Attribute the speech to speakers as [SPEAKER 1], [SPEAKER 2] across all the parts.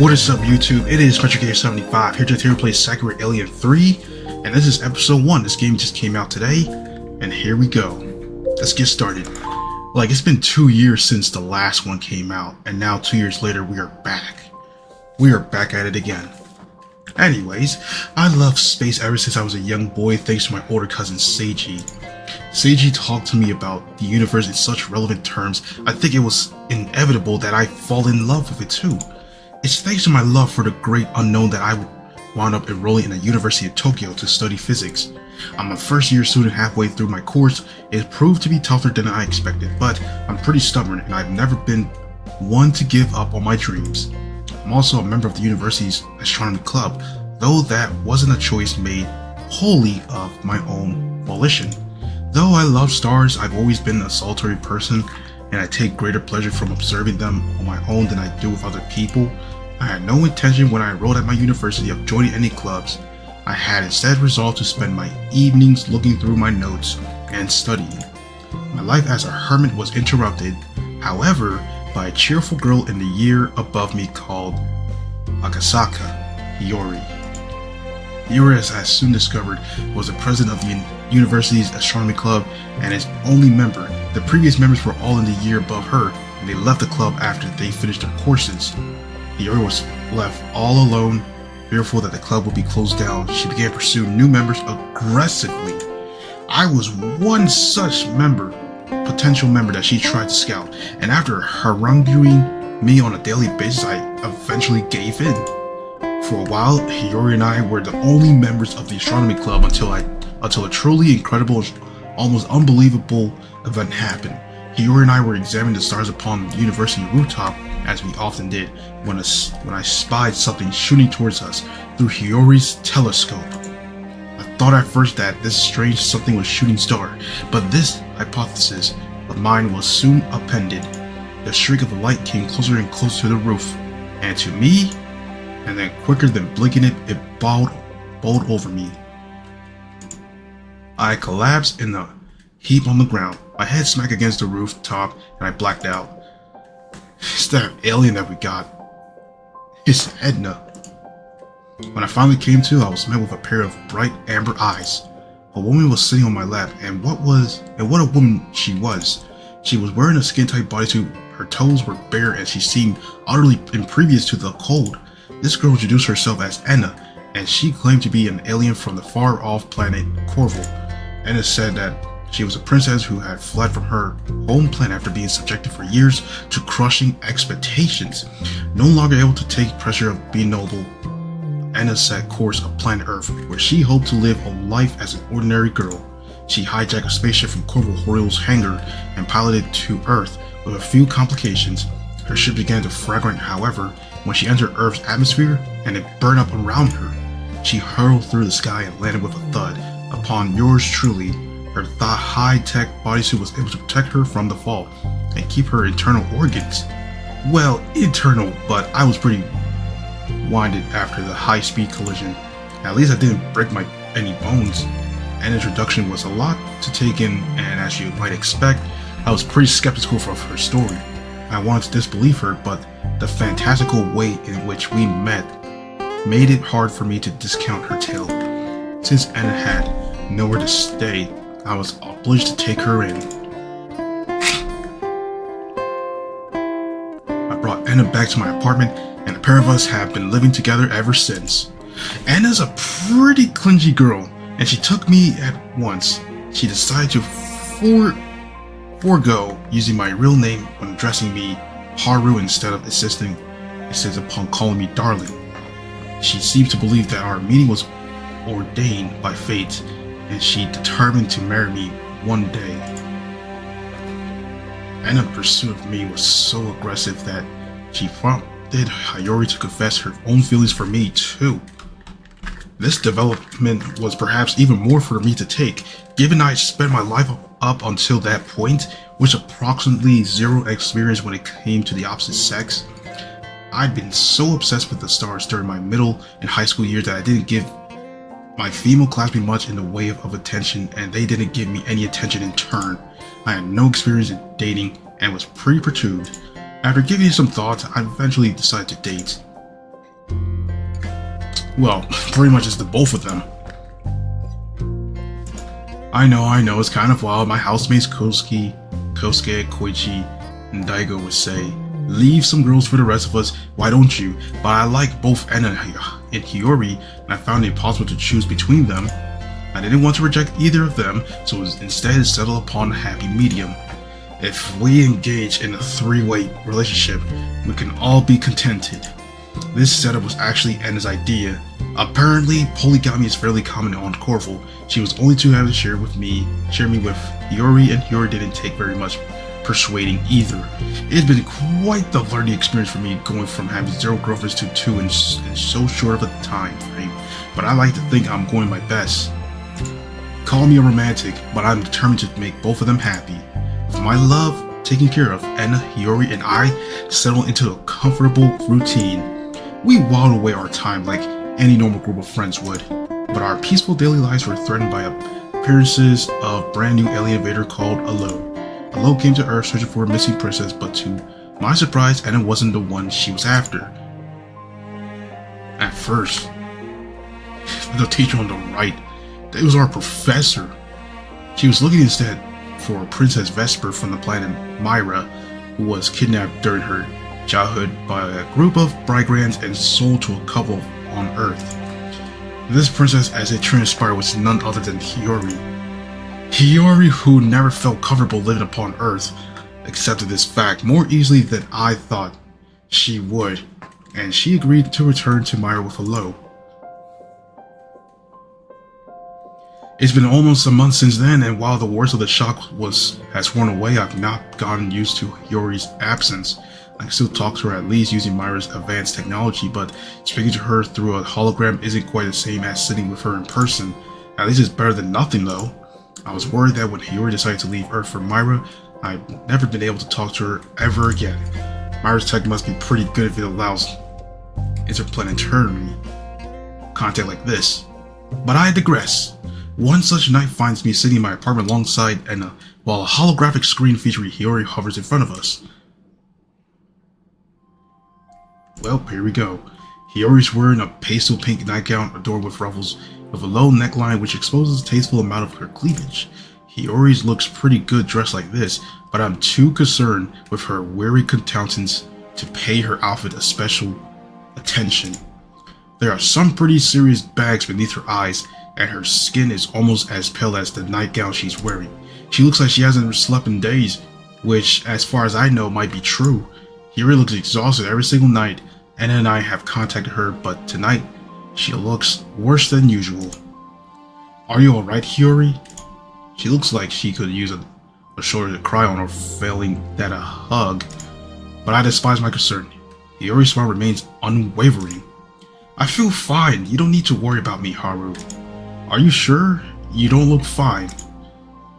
[SPEAKER 1] What is up, YouTube? It is MetroGamer75 here to play Sakura Alien 3, and this is episode 1. This game just came out today, and here we go. Let's get started. Like, it's been 2 years since the last one came out, and now 2 years later we are back. We are back at it again. Anyways, I loved space ever since I was a young boy thanks to my older cousin Seiji. Seiji talked to me about the universe in such relevant terms, I think it was inevitable that I fall in love with it too. It's thanks to my love for the great unknown that I wound up enrolling in the University of Tokyo to study physics. I'm a first year student halfway through my course. It proved to be tougher than I expected, but I'm pretty stubborn and I've never been one to give up on my dreams. I'm also a member of the university's astronomy club, though that wasn't a choice made wholly of my own volition. Though I love stars, I've always been a solitary person, and I take greater pleasure from observing them on my own than I do with other people. I had no intention when I enrolled at my university of joining any clubs. I had instead resolved to spend my evenings looking through my notes and studying. My life as a hermit was interrupted, however, by a cheerful girl in the year above me called Akasaka Hiyori. Hiyori, as I soon discovered, was the president of the university's astronomy club and its only member. The previous members were all in the year above her, and they left the club after they finished their courses. Hiyori was left all alone, fearful that the club would be closed down. She began pursuing new members aggressively. I was one such potential member that she tried to scout, and after haranguing me on a daily basis, I eventually gave in. For a while, Hiyori and I were the only members of the astronomy club until a truly incredible, almost unbelievable event happened. Hiyori and I were examining the stars upon the university rooftop, as we often did, when I spied something shooting towards us through Hiyori's telescope. I thought at first that this strange something was a shooting star, but this hypothesis of mine was soon upended. The streak of the light came closer and closer to the roof, and to me, and then quicker than blinking it bowled over me. I collapsed in a heap on the ground. My head smacked against the rooftop and I blacked out. It's that alien that we got. It's Edna. When I finally came to, I was met with a pair of bright amber eyes. A woman was sitting on my lap, and what a woman she was. She was wearing a skin-tight bodysuit, her toes were bare, and she seemed utterly impervious to the cold. This girl introduced herself as Enna, and she claimed to be an alien from the far-off planet Corval. Enna said that she was a princess who had fled from her home planet after being subjected for years to crushing expectations. No longer able to take pressure of being noble, Enna set course of planet Earth, where she hoped to live a life as an ordinary girl. She hijacked a spaceship from Corval Horiel's hangar and piloted to Earth with a few complications. Her ship began to fragment, however, when she entered Earth's atmosphere and it burned up around her. She hurtled through the sky and landed with a thud upon yours truly. Her high-tech bodysuit was able to protect her from the fall and keep her internal organs. Well, internal, but I was pretty winded after the high-speed collision. At least I didn't break any bones. An introduction was a lot to take in, and as you might expect, I was pretty skeptical of her story. I wanted to disbelieve her, but the fantastical way in which we met made it hard for me to discount her tale. Since Anna had nowhere to stay, I was obliged to take her in. I brought Anna back to my apartment, and the pair of us have been living together ever since. Anna's a pretty clingy girl, and she took me at once. She decided to forego using my real name when addressing me Haru instead of insisting upon calling me darling. She seemed to believe that our meeting was ordained by fate, and she determined to marry me one day. Anna's pursuit of me was so aggressive that she prompted Hiyori to confess her own feelings for me too. This development was perhaps even more for me to take, given I spent my life up until that point with approximately zero experience when it came to the opposite sex. I'd been so obsessed with the stars during my middle and high school years that I didn't give my female classmates much in the way of attention, and they didn't give me any attention in turn. I had no experience in dating and was pretty perturbed. After giving it some thought, I eventually decided to date. Well, pretty much it's the both of them. I know, it's kind of wild. My housemates Kosuke, Koichi, and Daigo would say, leave some girls for the rest of us, why don't you? But I like both Anna and Hiyori, and I found it impossible to choose between them. I didn't want to reject either of them, so instead settle upon a happy medium. If we engage in a three-way relationship, we can all be contented. This setup was actually Anna's idea. Apparently, polygamy is fairly common on Corfu. She was only too happy to share me with Hiyori, and Hiyori didn't take very much persuading either. It has been quite the learning experience for me, going from having 0 girlfriends to 2 in so short of a time frame, but I like to think I'm going my best. Call me a romantic, but I'm determined to make both of them happy. With my love taken care of, Anna, Hiyori, and I settle into a comfortable routine. We whiled away our time like any normal group of friends would, but our peaceful daily lives were threatened by appearances of a brand new alien invader called Alo. Alo came to Earth searching for a missing princess, but to my surprise, Anna wasn't the one she was after. At first, the teacher on the right, it was our professor. She was looking instead for Princess Vesper from the planet Myra, who was kidnapped during her childhood by a group of brigands and sold to a couple on Earth. This princess, as it transpired, was none other than Hiyori. Hiyori, who never felt comfortable living upon Earth, accepted this fact more easily than I thought she would, and she agreed to return to Myra with Alo. It's been almost a month since then, and while the worst of the shock has worn away, I've not gotten used to Hiyori's absence. I can still talk to her, at least using Myra's advanced technology, but speaking to her through a hologram isn't quite the same as sitting with her in person. At least it's better than nothing though. I was worried that when Hiyori decided to leave Earth for Myra, I'd never been able to talk to her ever again. Myra's tech must be pretty good if it allows interplanetary contact like this. But I digress. One such night finds me sitting in my apartment alongside Anna, while a holographic screen featuring Hiyori hovers in front of us. Well, here we go. Hiyori's wearing a pastel pink nightgown adorned with ruffles, with a low neckline which exposes a tasteful amount of her cleavage. Hiyori's looks pretty good dressed like this, but I'm too concerned with her weary countenance to pay her outfit a special attention. There are some pretty serious bags beneath her eyes, and her skin is almost as pale as the nightgown she's wearing. She looks like she hasn't slept in days, which, as far as I know, might be true. Hiyori looks exhausted every single night. Anna and I have contacted her, but tonight, she looks worse than usual. Are you alright, Hiyori? She looks like she could use a shoulder to cry on, or failing that, a hug. But I despise my concern. Hiyori's smile remains unwavering. I feel fine. You don't need to worry about me, Haru. Are you sure? You don't look fine.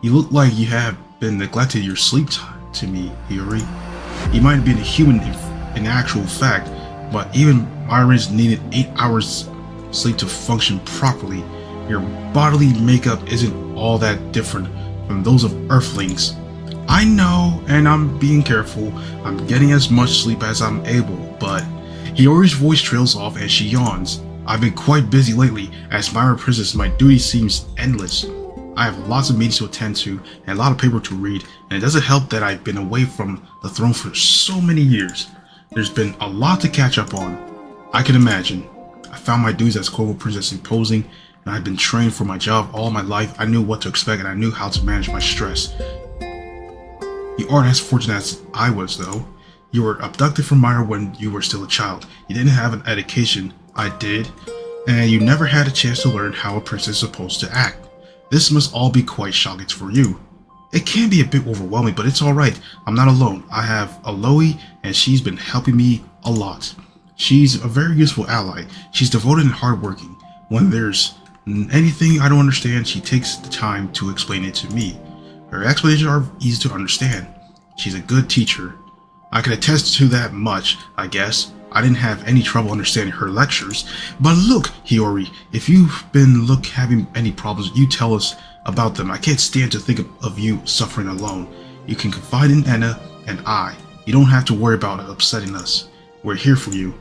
[SPEAKER 1] You look like you have been neglecting your sleep time to me, Hiyori. You might have been a human in actual fact, but even Myra's needed 8 hours sleep to function properly. Your bodily makeup isn't all that different from those of Earthlings. I know, and I'm being careful. I'm getting as much sleep as I'm able, but Hiyori's voice trails off and she yawns. I've been quite busy lately. As Myra Princess, my duty seems endless. I have lots of meetings to attend to and a lot of paperwork to read, and it doesn't help that I've been away from the throne for so many years. There's been a lot to catch up on. I can imagine. I found my duties as Corfu Princess imposing, and I've been trained for my job all my life. I knew what to expect and I knew how to manage my stress. You aren't as fortunate as I was, though. You were abducted from Myra when you were still a child. You didn't have an education. I did. And you never had a chance to learn how a princess is supposed to act. This must all be quite shocking for you. It can be a bit overwhelming, but it's alright. I'm not alone. I have Aloe, and she's been helping me a lot. She's a very useful ally. She's devoted and hardworking. When there's anything I don't understand, she takes the time to explain it to me. Her explanations are easy to understand. She's a good teacher. I can attest to that much, I guess. I didn't have any trouble understanding her lectures. But look, Hiyori, if you've been having any problems, you tell us about them. I can't stand to think of you suffering alone. You can confide in Anna and I. You don't have to worry about upsetting us. We're here for you.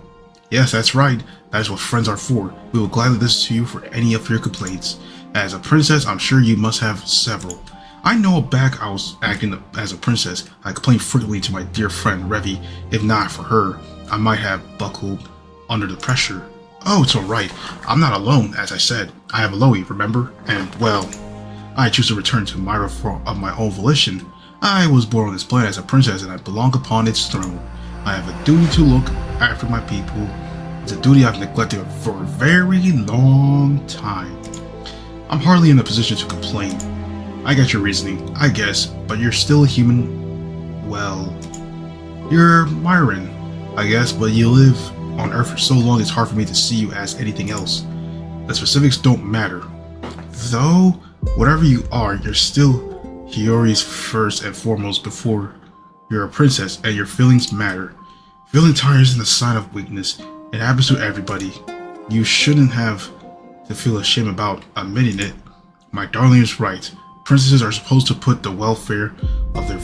[SPEAKER 1] Yes, that's right. That is what friends are for. We will gladly listen to you for any of your complaints. As a princess, I'm sure you must have several. I know back I was acting as a princess. I complained frequently to my dear friend Revi. If not for her, I might have buckled under the pressure. Oh, it's alright. I'm not alone, as I said. I have Aloe, remember? And, well, I choose to return to Myra of my own volition. I was born on this planet as a princess and I belong upon its throne. I have a duty to look after my people. It's a duty I've neglected for a very long time. I'm hardly in a position to complain. I get your reasoning, I guess, but you're still a human. Well, you're Myran, I guess, but you live on Earth for so long it's hard for me to see you as anything else. The specifics don't matter. Though, whatever you are, you're still Hiyori's first and foremost before you're a princess, and your feelings matter. Feeling tired isn't a sign of weakness. It happens to everybody. You shouldn't have to feel ashamed about admitting it. My darling is right. Princesses are supposed to put the welfare of their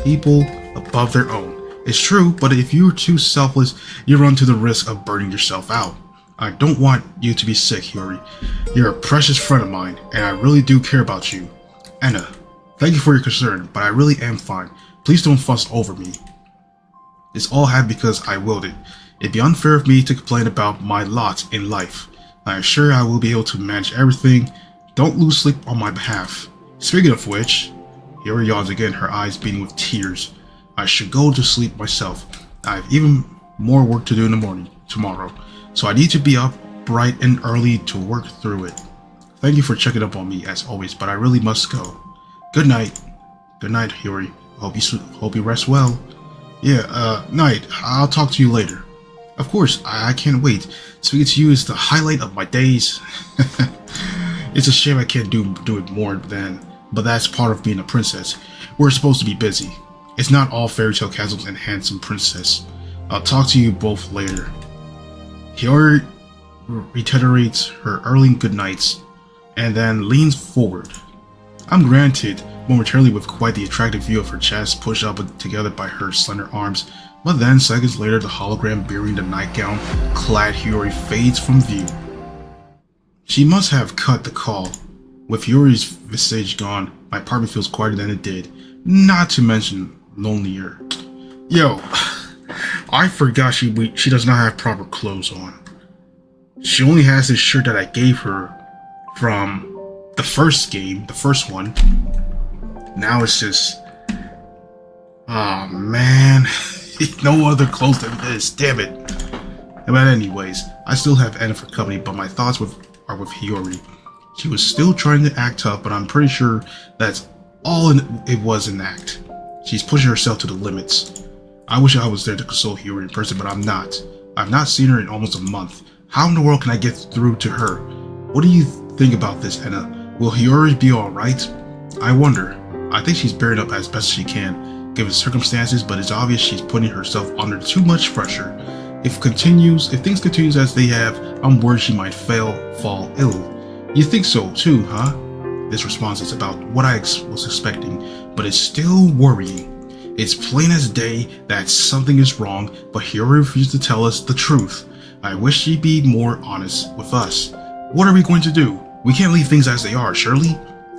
[SPEAKER 1] people above their own. It's true, but if you're too selfless, you run to the risk of burning yourself out. I don't want you to be sick, Hiyori. You're a precious friend of mine, and I really do care about you. Anna, thank you for your concern, but I really am fine. Please don't fuss over me. This all happened because I willed it. It'd be unfair of me to complain about my lot in life. I am sure I will be able to manage everything. Don't lose sleep on my behalf. Speaking of which, Hiyori yawns again, her eyes beating with tears. I should go to sleep myself. I have even more work to do in the morning, tomorrow. So I need to be up bright and early to work through it. Thank you for checking up on me, as always, but I really must go. Good night. Good night, Hiyori. Hope you rest well. Yeah, night. I'll talk to you later. Of course, I can't wait. Speaking to you is the highlight of my days. It's a shame I can't do it more than, but that's part of being a princess. We're supposed to be busy. It's not all fairy tale castles and handsome princess. I'll talk to you both later. Hiyori reiterates her early good nights and then leans forward. I'm granted momentarily with quite the attractive view of her chest pushed up together by her slender arms, but then seconds later the hologram bearing the nightgown clad Hiyori fades from view. She must have cut the call. With Hiyori's visage gone, my apartment feels quieter than it did, not to mention lonelier. Yo, I forgot she does not have proper clothes on. She only has this shirt that I gave her from the first game, the first one. Now it's just, oh man, no other clothes than this, damn it. But anyways, I still have Anna for company, but my thoughts are with Hiyori. She was still trying to act tough, but I'm pretty sure that's all it was an act. She's pushing herself to the limits. I wish I was there to console Hiyori in person, but I'm not. I've not seen her in almost a month. How in the world can I get through to her? What do you think about this, Anna? Will Hiyori be alright? I wonder. I think she's bearing up as best she can, given circumstances, but it's obvious she's putting herself under too much pressure. If things continue as they have, I'm worried she might fall ill. You think so too, huh? This response is about what I was expecting, but it's still worrying. It's plain as day that something is wrong, but Hiyori refuses to tell us the truth. I wish she'd be more honest with us. What are we going to do? We can't leave things as they are, surely?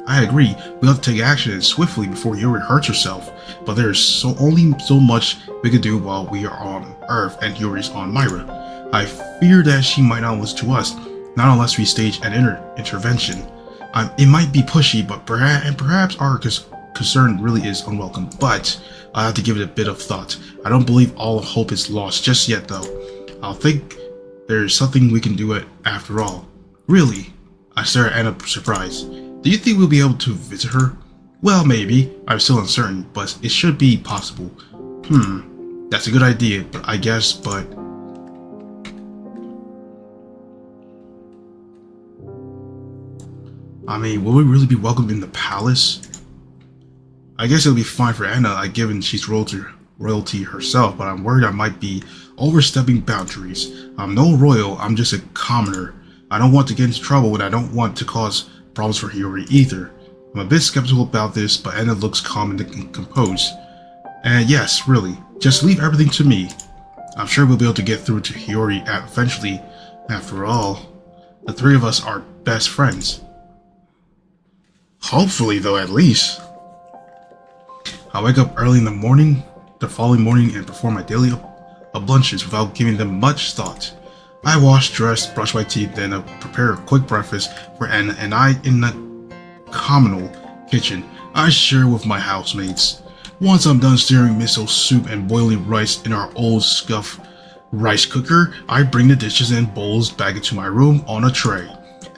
[SPEAKER 1] I agree, we have to take action and swiftly before Hiyori hurts herself, but there's only so much we can do while we are on Earth and Hiyori's on Myra. I fear that she might not listen to us, not unless we stage an intervention. It might be pushy, but perhaps our concern really is unwelcome, but I have to give it a bit of thought. I don't believe all hope is lost just yet, though. I'll think there's something we can do it after all. Really? I stare at Anna surprised. Do you think we'll be able to visit her? Well, maybe. I'm still uncertain, but it should be possible. That's a good idea, but I guess, but... I mean, will we really be welcome in the palace? I guess it'll be fine for Anna, given she's royalty herself, but I'm worried I might be overstepping boundaries. I'm no royal, I'm just a commoner. I don't want to get into trouble, and I don't want to cause problems for Hiyori either. I'm a bit skeptical about this, but Anna looks calm and composed. And yes, really, just leave everything to me. I'm sure we'll be able to get through to Hiyori eventually. After all, the three of us are best friends. Hopefully, though, at least. I wake up early in the following morning, and perform my daily ablutions without giving them much thought. I wash, dress, brush my teeth, then prepare a quick breakfast for Anna and I in the communal kitchen I share with my housemates. Once I'm done stirring miso soup and boiling rice in our old scuff rice cooker, I bring the dishes and bowls back into my room on a tray.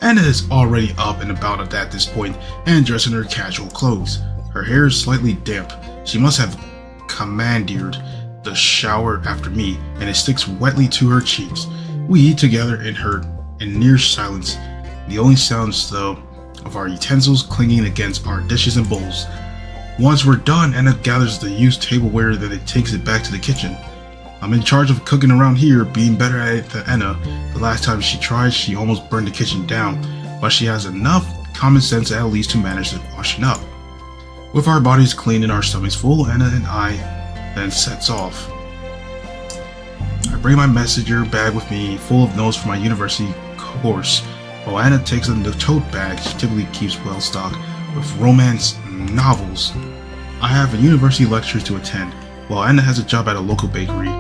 [SPEAKER 1] Anna is already up and about at this point and dressed in her casual clothes. Her hair is slightly damp. She must have commandeered the shower after me, and it sticks wetly to her cheeks. We eat together in near silence. The only sounds, though, of our utensils clinging against our dishes and bowls. Once we're done, Anna gathers the used tableware, then it takes it back to the kitchen. I'm in charge of cooking around here, being better at it than Anna. The last time she tried, she almost burned the kitchen down, but she has enough common sense at least to manage the washing up. With our bodies clean and our stomachs full, Anna and I then sets off. I bring my messenger bag with me, full of notes for my university course, while Anna takes in the tote bag she typically keeps well stocked with romance novels. I have a university lectures to attend, while Anna has a job at a local bakery.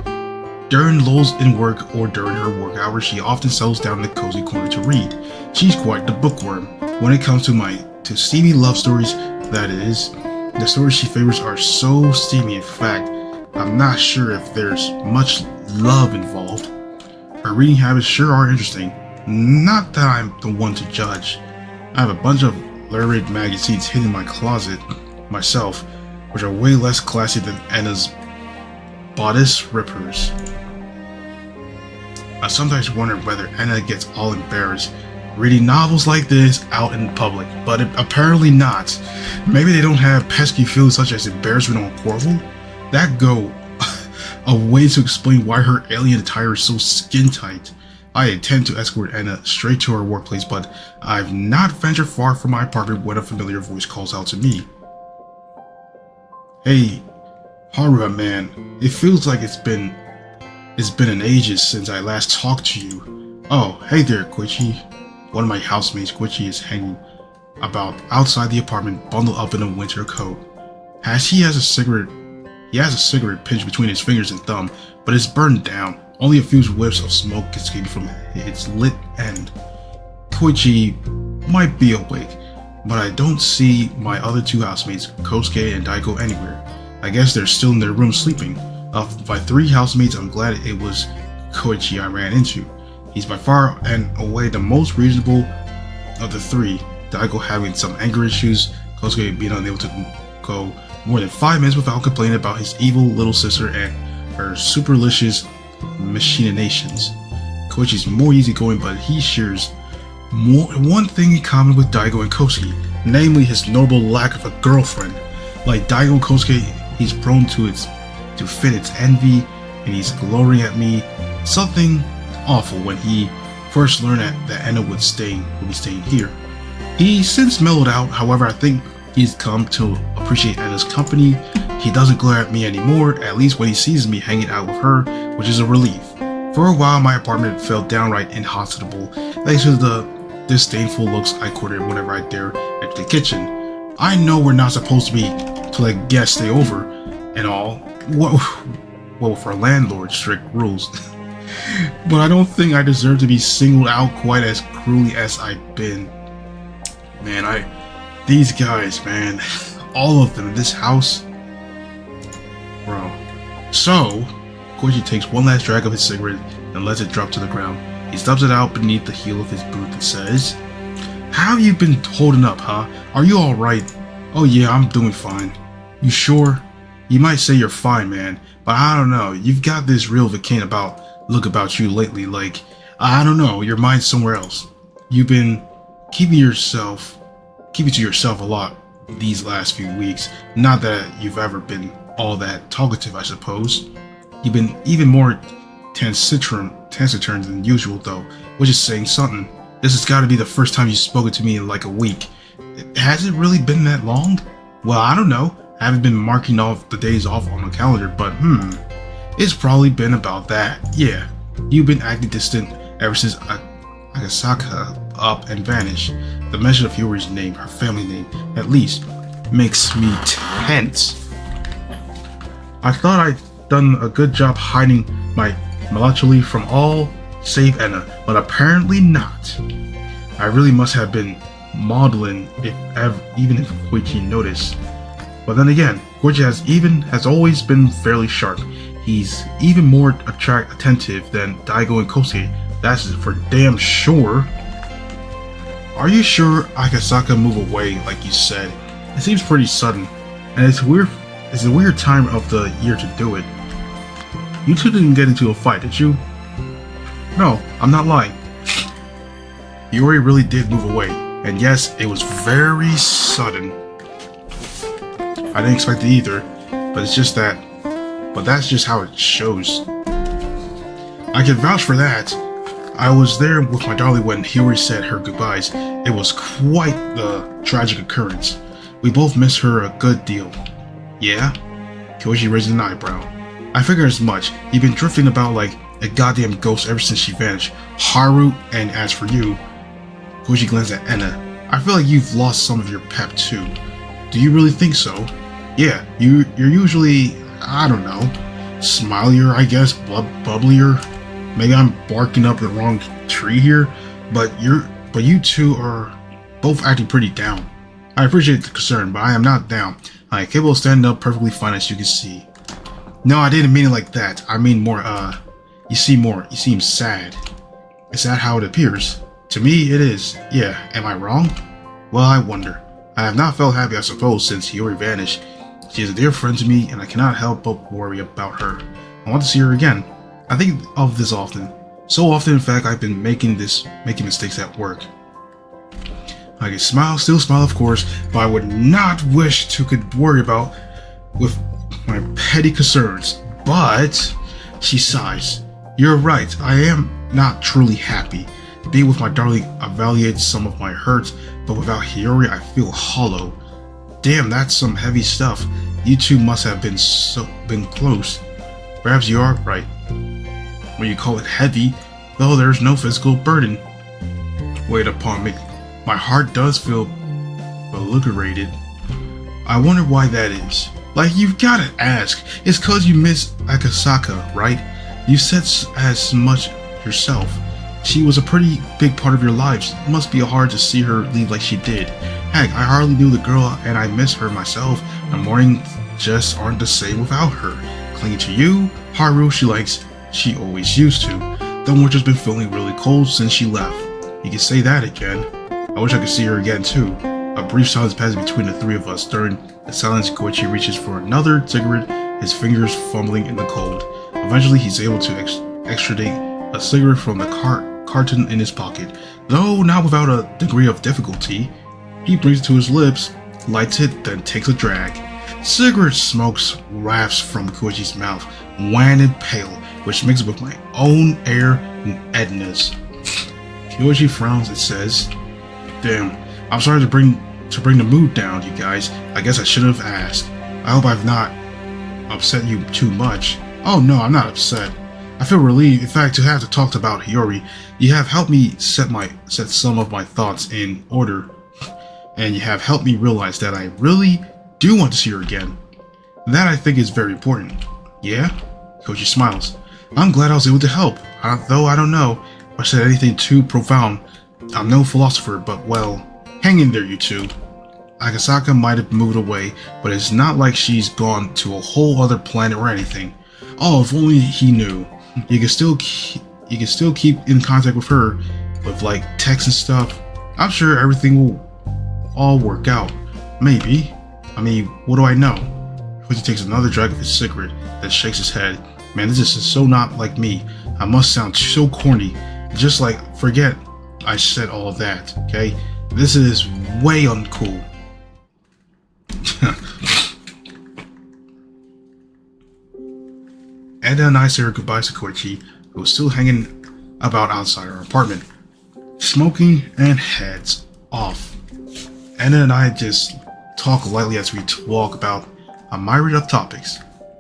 [SPEAKER 1] During lulls in work or during her work hours, she often settles down in the cozy corner to read. She's quite the bookworm. When it comes to steamy love stories, that is, the stories she favors are so steamy. In fact, I'm not sure if there's much love involved. Her reading habits sure are interesting. Not that I'm the one to judge. I have a bunch of lurid magazines hidden in my closet myself, which are way less classy than Anna's bodice rippers. I sometimes wonder whether Anna gets all embarrassed reading novels like this out in public, but apparently not. Maybe they don't have pesky feelings such as embarrassment or quarrel. That go a way to explain why her alien attire is so skin tight. I intend to escort Anna straight to her workplace, but I've not ventured far from my apartment when a familiar voice calls out to me. Hey, Haruha man, it feels like it's been an ages since I last talked to you. Oh, hey there, Koichi. One of my housemates, Koichi, is hanging about outside the apartment, bundled up in a winter coat. He has a cigarette pinched between his fingers and thumb, but it's burned down. Only a few whiffs of smoke escaping from its lit end. Koichi might be awake, but I don't see my other two housemates, Kosuke and Daiko, anywhere. I guess they're still in their room sleeping. Of my three housemates, I'm glad it was Koichi I ran into. He's by far and away the most reasonable of the three, Daiko having some anger issues, Kosuke being unable to go more than 5 minutes without complaining about his evil little sister and her superlicious machinations. Koichi's more easygoing, but he shares one thing in common with Daiko and Kosuke, namely his notable lack of a girlfriend. Like Daiko and Kosuke, he's prone to fit its envy, and he's glorying at me. Something awful when he first learned that Anna would be staying here. He's since mellowed out, however. I think he's come to appreciate Anna's company. He doesn't glare at me anymore, at least when he sees me hanging out with her, which is a relief. For a while, my apartment felt downright inhospitable, thanks to the disdainful looks I courted whenever I dare enter the kitchen. I know we're not supposed to let guests stay over and all. Well, for landlord's strict rules. But I don't think I deserve to be singled out quite as cruelly as I've been. Man, these guys, man, all of them in this house, bro. So, Koichi takes one last drag of his cigarette and lets it drop to the ground. He stubs it out beneath the heel of his boot and says, "How have you been holding up, huh? Are you alright?" "Oh yeah, I'm doing fine." "You sure?" "You might say you're fine, man, but I don't know. You've got this real vacant look about you lately, like, I don't know, your mind's somewhere else. You've been keeping to yourself a lot these last few weeks. Not that you've ever been all that talkative, I suppose. You've been even more taciturn than usual, though, which is saying something. This has got to be the first time you've spoken to me in like a week. Has it really been that long? Well, I don't know. I haven't been marking off the days off on the calendar, but It's probably been about that. Yeah, you've been acting distant ever since Agasaka up and vanished. The mention of Hiyori's name, her family name, at least, makes me tense. I thought I'd done a good job hiding my melancholy from all save Enna, but apparently not. I really must have been maudlin even if Koichi noticed. But then again, Koichi has always been fairly sharp. He's even more attentive than Daigo and Kosuke, that's for damn sure. Are you sure Akasaka moved away like you said? It seems pretty sudden, and it's a weird time of the year to do it. You two didn't get into a fight, did you? No, I'm not lying. Hiyori really did move away, and yes, it was very sudden. I didn't expect it either, but that's just how it shows. I can vouch for that. I was there with my darling when Hiyori said her goodbyes. It was quite the tragic occurrence. We both miss her a good deal. Yeah? Koichi raised an eyebrow. I figured as much. You've been drifting about like a goddamn ghost ever since she vanished. Haru, and as for you... Koichi glanced at Enna. I feel like you've lost some of your pep too. Do you really think so? Yeah, you're usually, I don't know, smilier, I guess, bubblier. Maybe I'm barking up the wrong tree here, but you two are both acting pretty down. I appreciate the concern, but I am not down. I am capable of standing up perfectly fine, as you can see. No, I didn't mean it like that. I mean more, you seem sad. Is that how it appears? To me, it is. Yeah, am I wrong? Well, I wonder. I have not felt happy, I suppose, since Hiyori vanished. She is a dear friend to me, and I cannot help but worry about her. I want to see her again. I think of this often. So often, in fact, I've been making mistakes at work. I can still smile, of course, but I would not wish to worry about with my petty concerns. But, she sighs. You're right, I am not truly happy. Being with my darling alleviates some of my hurts, but without Hiyori, I feel hollow. Damn, that's some heavy stuff. You two must have been close. Perhaps you are right. When you call it heavy, though there's no physical burden. Wait upon me. My heart does feel belligerent. I wonder why that is. Like, you've gotta ask. It's cause you miss Akasaka, right? You said as much yourself. She was a pretty big part of your lives. It must be hard to see her leave like she did. Heck, I hardly knew the girl and I miss her myself. The mornings just aren't the same without her. Clinging to you, Haru, she always used to. The winter's been feeling really cold since she left. You can say that again. I wish I could see her again too. A brief silence passes between the three of us. During the silence, Koichi reaches for another cigarette, his fingers fumbling in the cold. Eventually, he's able to extradite a cigarette from the carton in his pocket, though not without a degree of difficulty. He brings it to his lips, lights it, then takes a drag. Cigarette smoke wafts from Koichi's mouth, wan and pale, which mixes with my own air and Edna's. Koichi frowns and says, "Damn, I'm sorry to bring the mood down, you guys. I guess I should have asked. I hope I've not upset you too much." "Oh no, I'm not upset. I feel relieved, in fact, to have to talk about Hiyori. You have helped me set some of my thoughts in order, and you have helped me realize that I really do want to see her again. That I think is very important." "Yeah?" Koichi smiles. "I'm glad I was able to help, though I don't know if I said anything too profound. I'm no philosopher, but well, hang in there, you two. Akasaka might have moved away, but it's not like she's gone to a whole other planet or anything. Oh, if only he knew. You can still keep in contact with her, with like texts and stuff. I'm sure everything will all work out. Maybe. I mean, what do I know?" Koichi takes another drag of his cigarette, then shakes his head. "Man, this is so not like me. I must sound so corny. Just like, forget I said all of that, okay? This is way uncool." Edna and I say our goodbyes to Koichi, who was still hanging about outside our apartment, smoking and heads off. Edna and I just talk lightly as we walk about a myriad of topics,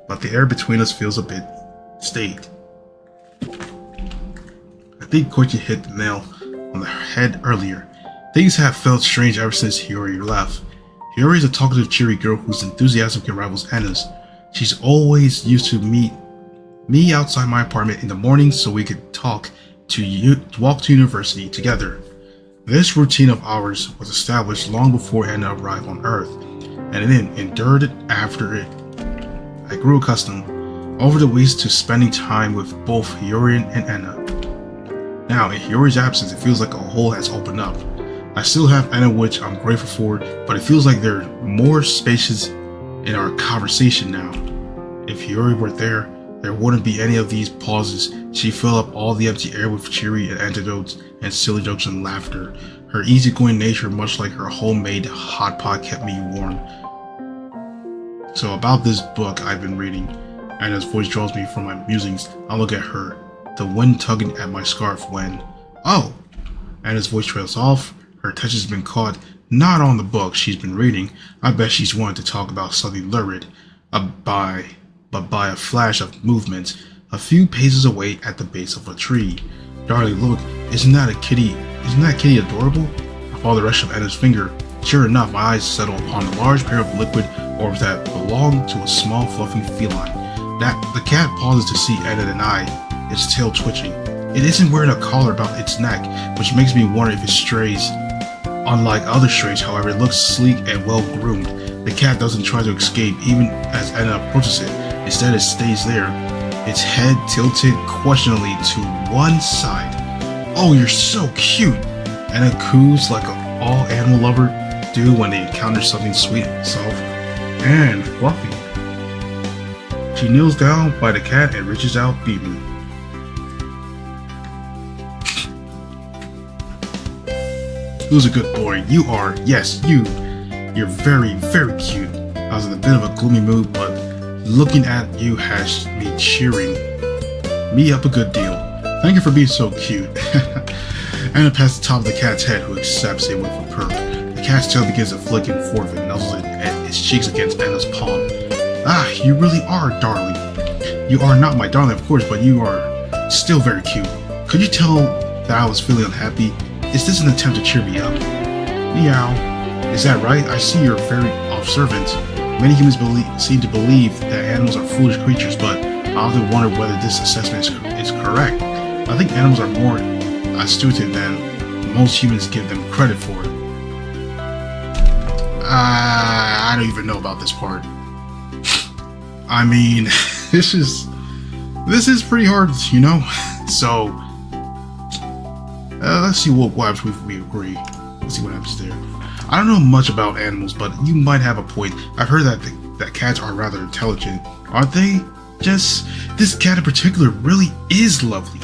[SPEAKER 1] but the air between us feels a bit state. I think Koichi hit the nail on the head earlier. Things have felt strange ever since Hiyori left. Hiyori is a talkative, cheery girl whose enthusiasm can rival Anna's. She's always used to meet me outside my apartment in the morning so we could walk to university together. This routine of ours was established long before Anna arrived on Earth, and it endured it after it. I grew accustomed over the weeks to spending time with both Hiyori and Anna. Now, in Hiyori's absence, it feels like a hole has opened up. I still have Anna, which I'm grateful for, but it feels like there are more spaces in our conversation now. If Hiyori were there wouldn't be any of these pauses. She filled up all the empty air with cheery anecdotes and silly jokes and laughter. Her easygoing nature, much like her homemade hot pot, kept me warm. So about this book I've been reading, Anna's voice draws me from my musings. I look at her, the wind tugging at my scarf when, oh! Anna's voice trails off. Her attention's been caught not on the book she's been reading. I bet she's wanted to talk about something lurid, but by a flash of movement, a few paces away at the base of a tree. Darling, look, isn't that kitty adorable? I follow the rest of Anna's finger. Sure enough, my eyes settle upon a large pair of liquid orbs that belong to a small fluffy feline. The cat pauses to see Anna and I, its tail twitching. It isn't wearing a collar about its neck, which makes me wonder if it strays. Unlike other strays, however, it looks sleek and well groomed. The cat doesn't try to escape even as Anna approaches it. Instead, it stays there, its head tilted questioningly to one side. Oh, you're so cute! Anna coos like all animal lovers do when they encounter something sweet, soft, and fluffy. She kneels down by the cat and reaches out, beaming. Who's a good boy? You are. Yes, you. You're very, very cute. I was in a bit of a gloomy mood, but looking at you has me cheering me up a good deal. Thank you for being so cute. Anna pats the top of the cat's head, who accepts it with a purr. The cat's tail begins to flick and forth and nuzzles its cheeks against Anna's palm. Ah, you really are, darling. You are not my darling, of course, but you are still very cute. Could you tell that I was feeling unhappy? Is this an attempt to cheer me up? Meow. Is that right? I see you're very observant. Many humans seem to believe that animals are foolish creatures, but I often wonder whether this assessment is correct. I think animals are more astute than most humans give them credit for. I don't even know about this part. I mean, this is pretty hard, you know? So, let's see what happens if we agree. Let's see what happens there. I don't know much about animals, but you might have a point. I've heard that cats are rather intelligent, aren't they? Just, this cat in particular really is lovely.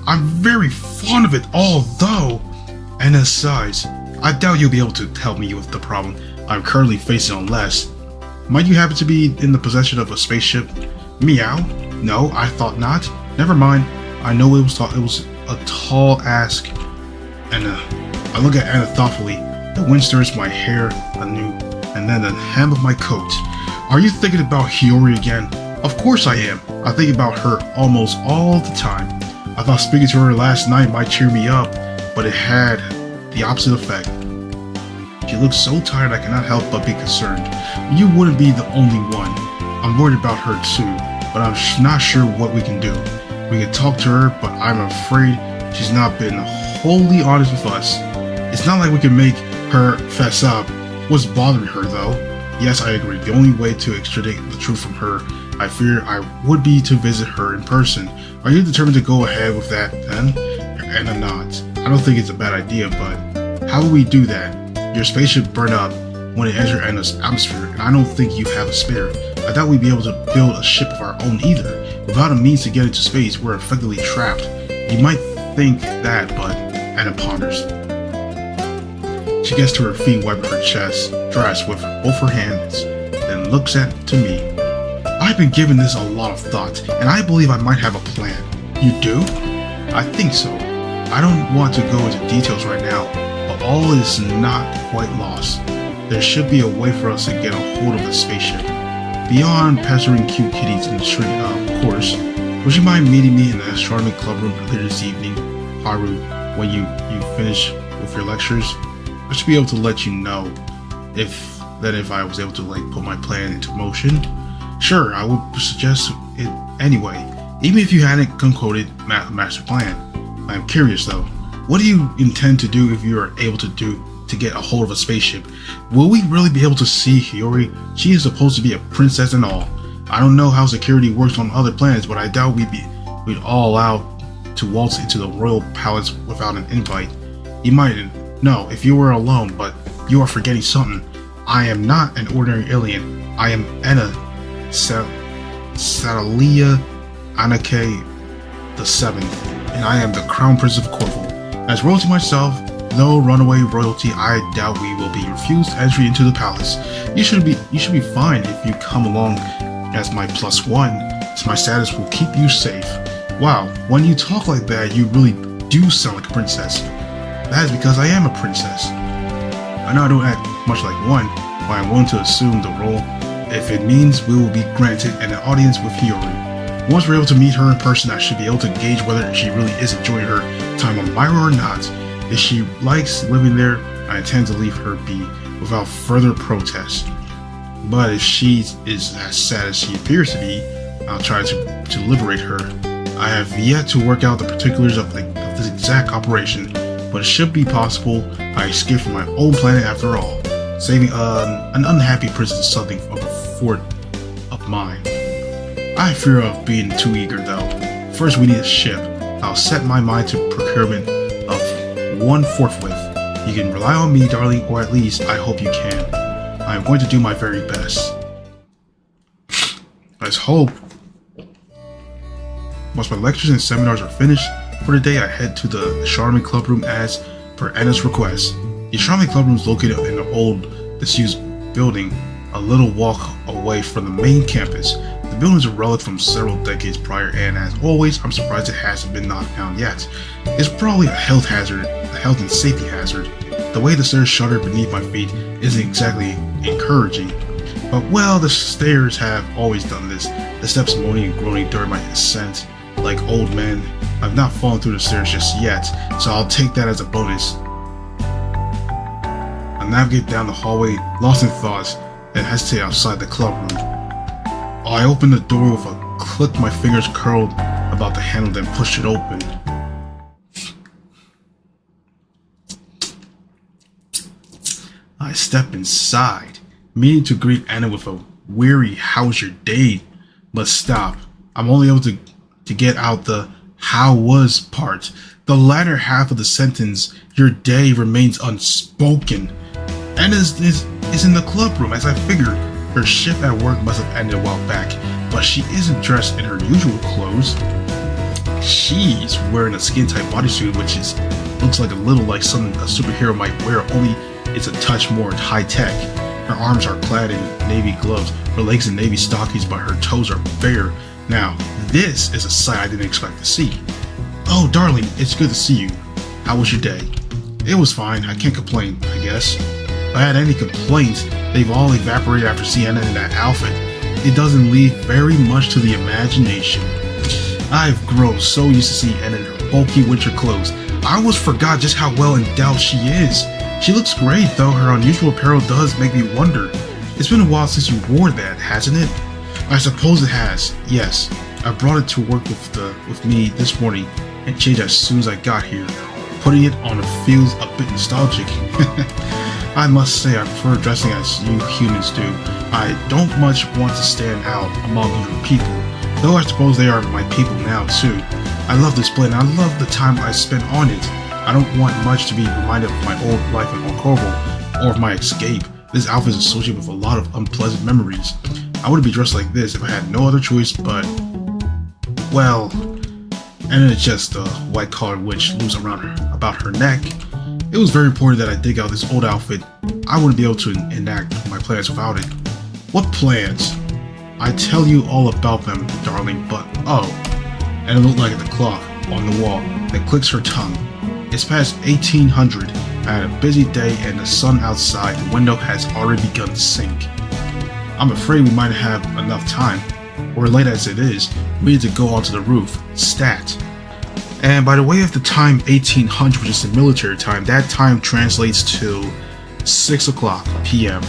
[SPEAKER 1] I'm very fond of it, although, Anna sighs. I doubt you'll be able to help me with the problem I'm currently facing unless... Might you happen to be in the possession of a spaceship? Meow? No, I thought not. Never mind. I know it was a tall ask. Anna. I look at Anna thoughtfully. The wind stirs my hair anew, and then the hem of my coat. Are you thinking about Hiyori again? Of course I am. I think about her almost all the time. I thought speaking to her last night might cheer me up, but it had the opposite effect. She looks so tired I cannot help but be concerned. You wouldn't be the only one. I'm worried about her too, but I'm not sure what we can do. We can talk to her, but I'm afraid she's not been wholly honest with us. It's not like we can make her fess up. What's bothering her though? Yes, I agree. The only way to extradite the truth from her, I fear I would be to visit her in person. Are you determined to go ahead with that then? Anna nods. I don't think it's a bad idea, but how will we do that? Your spaceship burned up when it entered Anna's atmosphere, and I don't think you have a spare. I doubt we'd be able to build a ship of our own either. Without a means to get into space, we're effectively trapped. You might think that, but Anna ponders. She gets to her feet, wiping her chest, dress with both her hands, then looks to me. I've been giving this a lot of thought, and I believe I might have a plan. You do? I think so. I don't want to go into details right now, but all is not quite lost. There should be a way for us to get a hold of the spaceship. Beyond pestering cute kitties in the street, of course. Would you mind meeting me in the astronomy club room later this evening, Haru, when you finish with your lectures? I should be able to let you know if I was able to put my plan into motion. Sure, I would suggest it anyway, even if you hadn't concocted master plan. I am curious though, what do you intend to do if you are able to get a hold of a spaceship? Will we really be able to see Hiyori? She is supposed to be a princess and all. I don't know how security works on other planets, but I doubt we'd all allowed to waltz into the royal palace without an invite. You might know if you were alone, but you are forgetting something. I am not an ordinary alien. I am Enna Satalia Anake the Seventh, and I am the Crown Prince of Corvo. As royalty myself, no runaway royalty, I doubt we will be refused entry into the palace. You should be fine if you come along as my +1, so my status will keep you safe. Wow, when you talk like that, you really do sound like a princess. That is because I am a princess. I know I don't act much like one, but I'm willing to assume the role if it means we will be granted an audience with Hiyori. Once we're able to meet her in person, I should be able to gauge whether she really is enjoying her time on Myra or not. If she likes living there, I intend to leave her be without further protest. But if she is as sad as she appears to be, I'll try to liberate her. I have yet to work out the particulars of this exact operation, but it should be possible. I escaped from my own planet after all. Saving an unhappy princess is something of a fort of mine. I fear of being too eager though. First we need a ship. I'll set my mind to procurement of one forthwith. You can rely on me, darling, or at least I hope you can. I am going to do my very best. Let's hope. Once my lectures and seminars are finished for the day, I head to the astronomy club room as per Anna's request. The astronomy club room is located in an old, disused building, a little walk away from the main campus. The building is a relic from several decades prior, and as always, I'm surprised it hasn't been knocked down yet. It's probably a health and safety hazard. The way the stairs shudder beneath my feet isn't exactly encouraging. But well, the stairs have always done this. The steps moaning and groaning during my ascent. Like old men, I've not fallen through the stairs just yet, so I'll take that as a bonus. I navigate down the hallway, lost in thoughts, and hesitate outside the club room. I open the door with a click, my fingers curled about the handle, then pushed it open. I step inside, meaning to greet Anna with a weary "how's your day?" but stop. I'm only able to get out the "how was" part. The latter half of the sentence, "your day," remains unspoken. Anna is in the club room, as I figured. Her shift at work must have ended a while back, but she isn't dressed in her usual clothes. She's wearing a skin-tight bodysuit, which looks like a little like something a superhero might wear, only it's a touch more high-tech. Her arms are clad in navy gloves, her legs in navy stockings, but her toes are bare. Now, this is a sight I didn't expect to see. "Oh, darling, it's good to see you. How was your day?" "It was fine. I can't complain, I guess." If I had any complaints, they've all evaporated after seeing Anna in that outfit. It doesn't leave very much to the imagination. I've grown so used to seeing Anna in her bulky winter clothes, I almost forgot just how well endowed she is. She looks great, though her unusual apparel does make me wonder. It's been a while since you wore that, hasn't it? I suppose it has, yes. I brought it to work with me this morning and changed as soon as I got here. Putting it on feels a bit nostalgic. I must say I prefer dressing as you humans do. I don't much want to stand out among you people, though I suppose they are my people now too. I love this plane, I love the time I spent on it. I don't want much to be reminded of my old life in Corvo or of my escape. This outfit is associated with a lot of unpleasant memories. I wouldn't be dressed like this if I had no other choice, but well, and it's just a white-collar witch loose about her neck. It was very important that I dig out this old outfit. I wouldn't be able to enact my plans without it. What plans? I tell you all about them, darling, but oh. And it looked like at the clock on the wall that clicks her tongue. It's past 1800. I had a busy day and the sun outside the window has already begun to sink. I'm afraid we might have enough time. or late as it is, we need to go onto the roof. Stat. And by the way of the time 1800, which is the military time, that time translates to 6 o'clock p.m.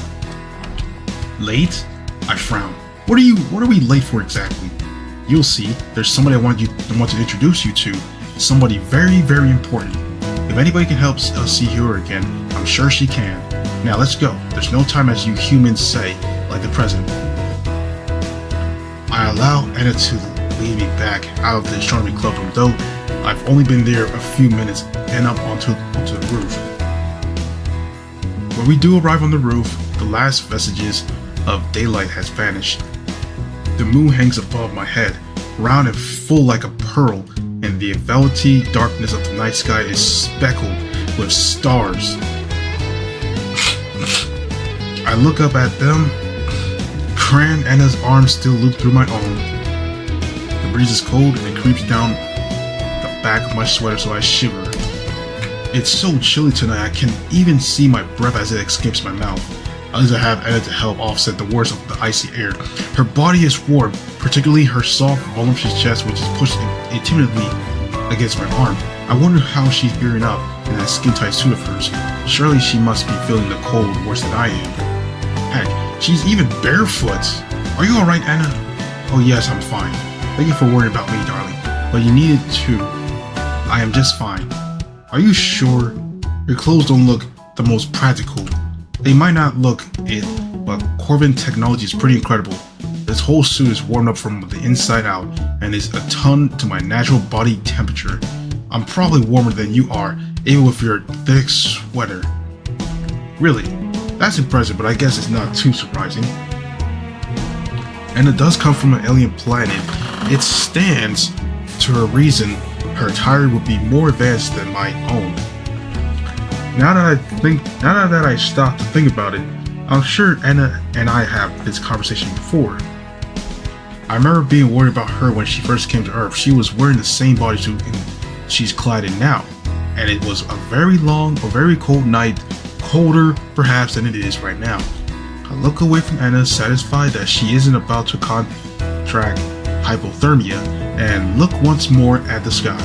[SPEAKER 1] Late? I frown. What are we late for exactly? You'll see. There's somebody I want to introduce you to. Somebody very, very important. If anybody can help us see Hiyori again, I'm sure she can. Now let's go. There's no time, as you humans say, like the present. I allow Anna to lead me back out of the astronomy club room, though I've only been there a few minutes and up onto the roof. When we do arrive on the roof, the last vestiges of daylight has vanished. The moon hangs above my head, round and full like a pearl, and the velvety darkness of the night sky is speckled with stars. I look up at them. Cran Anna's arms still loop through my own. The breeze is cold and it creeps down the back of my sweater, so I shiver. It's so chilly tonight I can even see my breath as it escapes my mouth. At least I have Anna to help offset the worst of the icy air. Her body is warm, particularly her soft, voluptuous chest, which is pushed intimately against my arm. I wonder how she's bearing up in that skin-tight suit of hers. Surely she must be feeling the cold worse than I am. Heck, she's even barefoot. Are you alright, Anna? Oh yes, I'm fine. Thank you for worrying about me, darling. But you needed to. I am just fine. Are you sure? Your clothes don't look the most practical. They might not look it, but Corvin technology is pretty incredible. This whole suit is warmed up from the inside out and is a ton to my natural body temperature. I'm probably warmer than you are, even with your thick sweater. Really? That's impressive, but I guess it's not too surprising. And it does come from an alien planet. It stands to a reason her attire would be more advanced than my own. Now that I stop to think about it, I'm sure Anna and I have this conversation before. I remember being worried about her when she first came to Earth. She was wearing the same bodysuit she's clad in now, and it was a very long, a very cold night, colder perhaps than it is right now. I look away from Anna, satisfied that she isn't about to contract hypothermia, and look once more at the sky.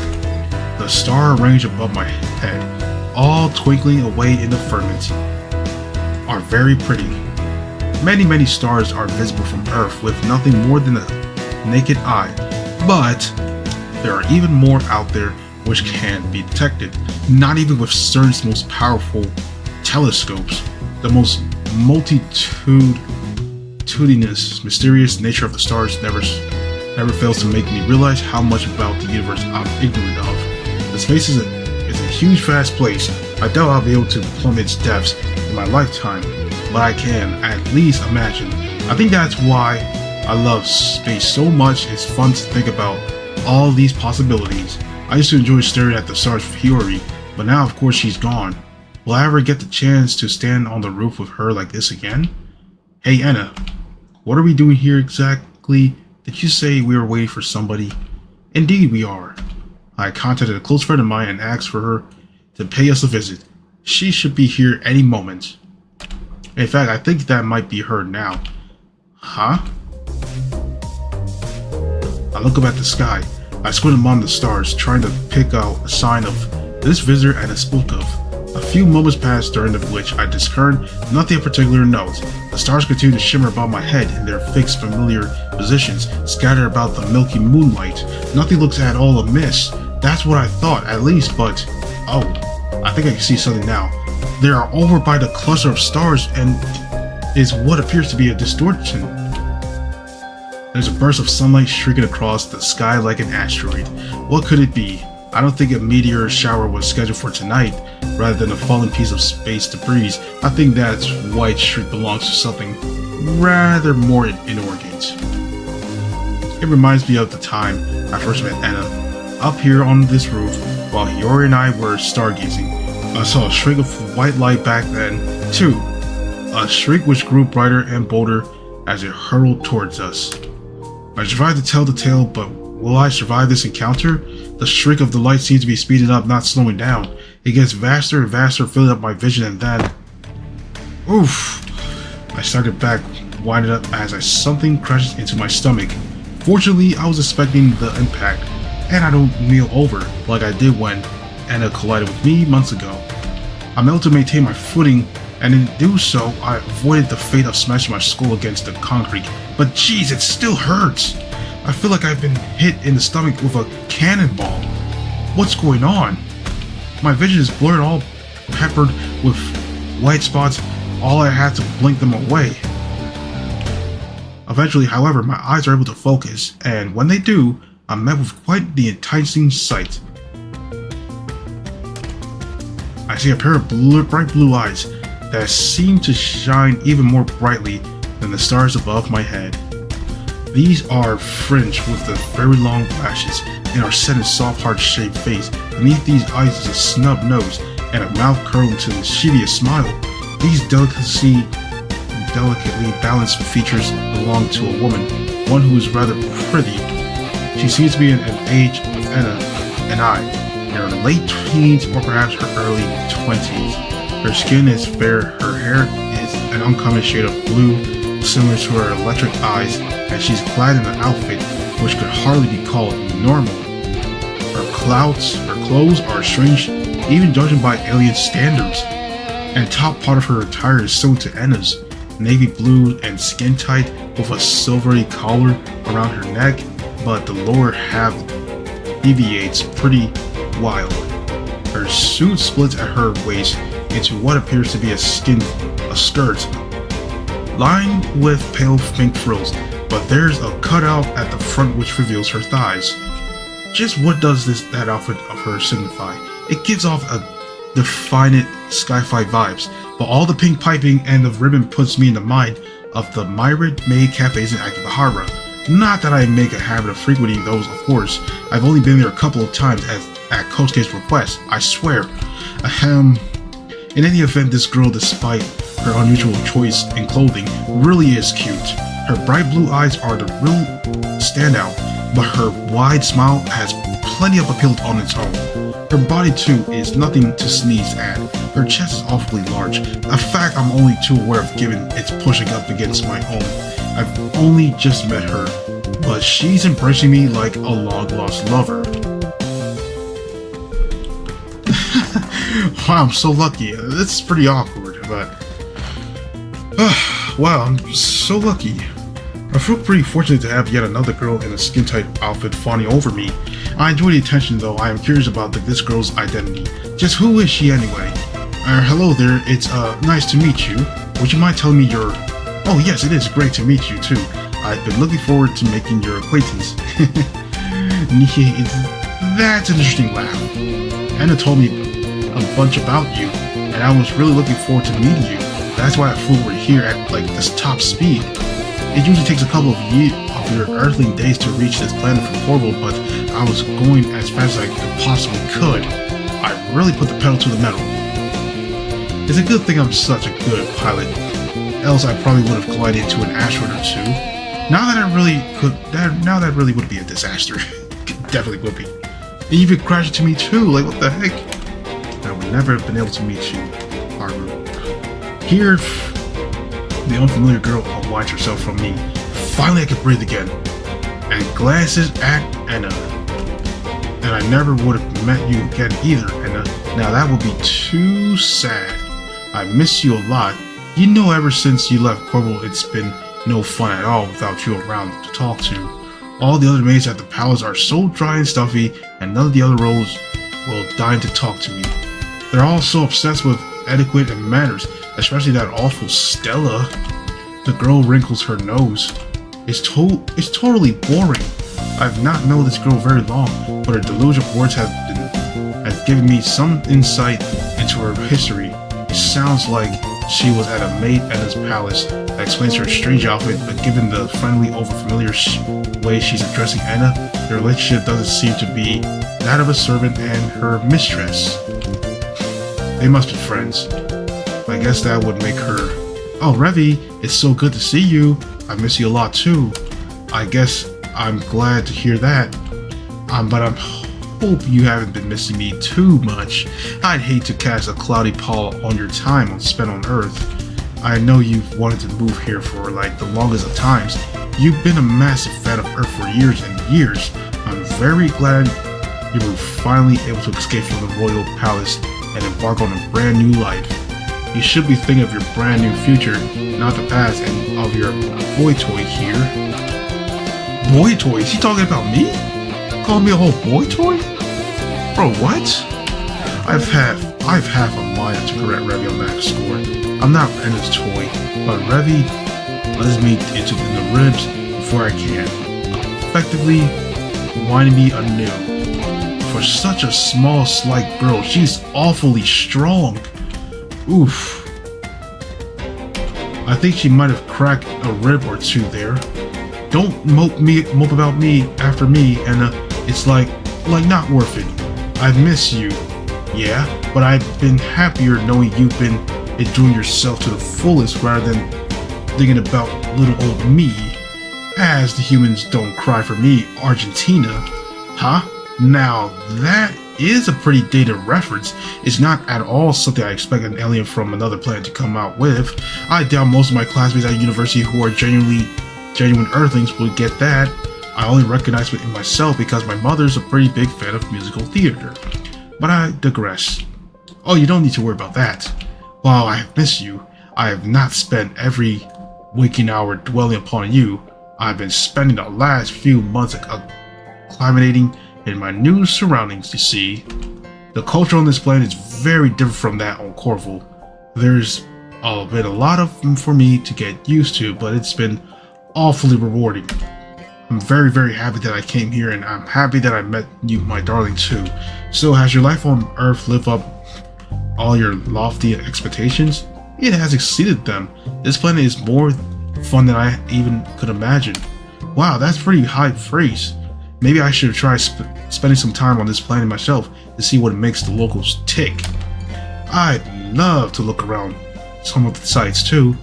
[SPEAKER 1] The stars arranged above my head, all twinkling away in the firmament, are very pretty. Many stars are visible from Earth with nothing more than a naked eye, but there are even more out there which can be detected, not even with CERN's most powerful telescopes. The most multitudinous, mysterious nature of the stars never fails to make me realize how much about the universe I'm ignorant of. The space is a huge, vast place. I doubt I'll be able to plumb its depths in my lifetime, but I can at least imagine. I think that's why I love space so much. It's fun to think about all these possibilities. I used to enjoy staring at the stars with Hiyori, but now of course she's gone. Will I ever get the chance to stand on the roof with her like this again? Hey Anna, what are we doing here exactly? Did you say we were waiting for somebody? Indeed we are. I contacted a close friend of mine and asked for her to pay us a visit. She should be here any moment. In fact, I think that might be her now. Huh? I look up at the sky. I squint among the stars, trying to pick out a sign of this visitor and a spook of. A few moments pass, during which I discern nothing of particular note. The stars continue to shimmer above my head in their fixed familiar positions, scattered about the milky moonlight. Nothing looks at all amiss. That's what I thought, at least, but... oh, I think I can see something now. They are over by the cluster of stars and is what appears to be a distortion. There's a burst of sunlight streaking across the sky like an asteroid. What could it be? I don't think a meteor shower was scheduled for tonight, rather than a falling piece of space debris. I think that white streak belongs to something rather more inorganic. It reminds me of the time I first met Anna, up here on this roof, while Hiyori and I were stargazing. I saw a streak of white light back then, too. A streak which grew brighter and bolder as it hurtled towards us. I survived to tell the tale, but will I survive this encounter? The streak of the light seems to be speeding up, not slowing down. It gets vaster and vaster, filling up my vision, and then... oof! I started back, winded up as something crashed into my stomach. Unfortunately, I was expecting the impact, and I don't kneel over like I did when Anna collided with me months ago. I'm able to maintain my footing, and in do so, I avoided the fate of smashing my skull against the concrete. But geez, it still hurts. I feel like I've been hit in the stomach with a cannonball. What's going on? My vision is blurred, all peppered with white spots. All I had to blink them away. Eventually, however, my eyes are able to focus, and when they do, I'm met with quite the enticing sight. I see a pair of bright blue eyes that seem to shine even more brightly than the stars above my head. These are fringed with the very long lashes and are set in soft heart-shaped face. Beneath these eyes is a snub nose and a mouth curled into the sheepiest smile. These delicately balanced features belong to a woman, one who is rather pretty. She seems to be in an age of Anna and I, in her late teens or perhaps her early 20s. Her skin is fair, her hair is an uncommon shade of blue, similar to her electric eyes, and she's clad in an outfit which could hardly be called normal. Her clothes are strange, even judging by alien standards, and top part of her attire is similar to Anna's, navy blue and skin tight with a silvery collar around her neck, but the lower half deviates pretty wild. Her suit splits at her waist into what appears to be a skirt, lined with pale pink frills, but there's a cutout at the front which reveals her thighs. Just what does that outfit of hers signify? It gives off a definite sci-fi vibes, but all the pink piping and the ribbon puts me in the mind of the Myriad Maid cafes in Akihabara. Not that I make a habit of frequenting those, of course. I've only been there a couple of times at Kosuke's request, I swear. In any event, this girl, despite her unusual choice in clothing, really is cute. Her bright blue eyes are the real standout, but her wide smile has plenty of appeal on its own. Her body too is nothing to sneeze at. Her chest is awfully large, a fact I'm only too aware of given it's pushing up against my own. I've only just met her, but she's embracing me like a long-lost lover. Wow, I'm so lucky. This is pretty awkward, but... wow, I'm so lucky. I feel pretty fortunate to have yet another girl in a skin-tight outfit fawning over me. I enjoy the attention, though I am curious about this girl's identity. Just who is she anyway? Hello there, it's nice to meet you. Would you mind telling me your... Oh yes, it is great to meet you too. I've been looking forward to making your acquaintance. That's an interesting laugh. Anna told me a bunch about you, and I was really looking forward to meeting you. That's why I flew over here at like this top speed. It usually takes a couple of years of your earthling days to reach this planet from Corvo, but I was going as fast as I possibly could. I really put the pedal to the metal. It's a good thing I'm such a good pilot, else I probably would have collided into an asteroid or two. Now that really would be a disaster. Definitely would be. And you could crash into me too, like what the heck? I would never have been able to meet you, Haru. Here, the unfamiliar girl unwinds herself from me. Finally I could breathe again. And glances at Anna. And I never would have met you again either, Anna. Now that would be too sad. I miss you a lot. You know, ever since you left Corvo, it's been no fun at all without you around to talk to. All the other maids at the palace are so dry and stuffy, and none of the other roles will deign to talk to me. They're all so obsessed with etiquette and manners, especially that awful Stella. The girl wrinkles her nose. It's totally boring. I've not known this girl very long, but her deluge of words has given me some insight into her history. It sounds like she was at a maid Anna's palace. That explains her strange outfit, but given the friendly, overfamiliar way she's addressing Anna, their relationship doesn't seem to be that of a servant and her mistress. They must be friends. I guess that would make her... Oh, Revi, it's so good to see you. I miss you a lot too. I guess I'm glad to hear that. But I hope you haven't been missing me too much. I'd hate to cast a cloudy pall on your time spent on Earth. I know you've wanted to move here for like the longest of times, You've been a massive fan of Earth for years and years. I'm very glad you were finally able to escape from the royal palace and embark on a brand new life. You should be thinking of your brand new future, not the past, and of your boy toy here. Boy toy? Is he talking about me? Calling me a whole boy toy? Bro, what? I've half a mind to correct Revy on that score. I'm not Enna's toy, but Revy lets me into the ribs before I can, effectively winding me anew. For such a small, slight girl, she's awfully strong. Oof. I think she might have cracked a rib or two there. Don't mope about me after me, and it's like not worth it. I miss you, yeah, but I've been happier knowing you've been enjoying yourself to the fullest rather than thinking about little old me. As the humans don't cry for me, Argentina. Huh? Now that is a pretty dated reference. It's not at all something I expect an alien from another planet to come out with. I doubt most of my classmates at university who are genuine Earthlings would get that. I only recognize it in myself because my mother's a pretty big fan of musical theater. But I digress. Oh, you don't need to worry about that. While I miss you, I have not spent every waking hour dwelling upon you. I've been spending the last few months acclimating in my new surroundings, you see. The culture on this planet is very different from that on Corval. There's been a lot of them for me to get used to, but it's been awfully rewarding. I'm very, very happy that I came here, and I'm happy that I met you, my darling, too. So, has your life on Earth lived up all your lofty expectations? It has exceeded them. This planet is more fun than I even could imagine. Wow, that's pretty high praise. Maybe I should try spending some time on this planet myself to see what makes the locals tick. I'd love to look around some of the sites too.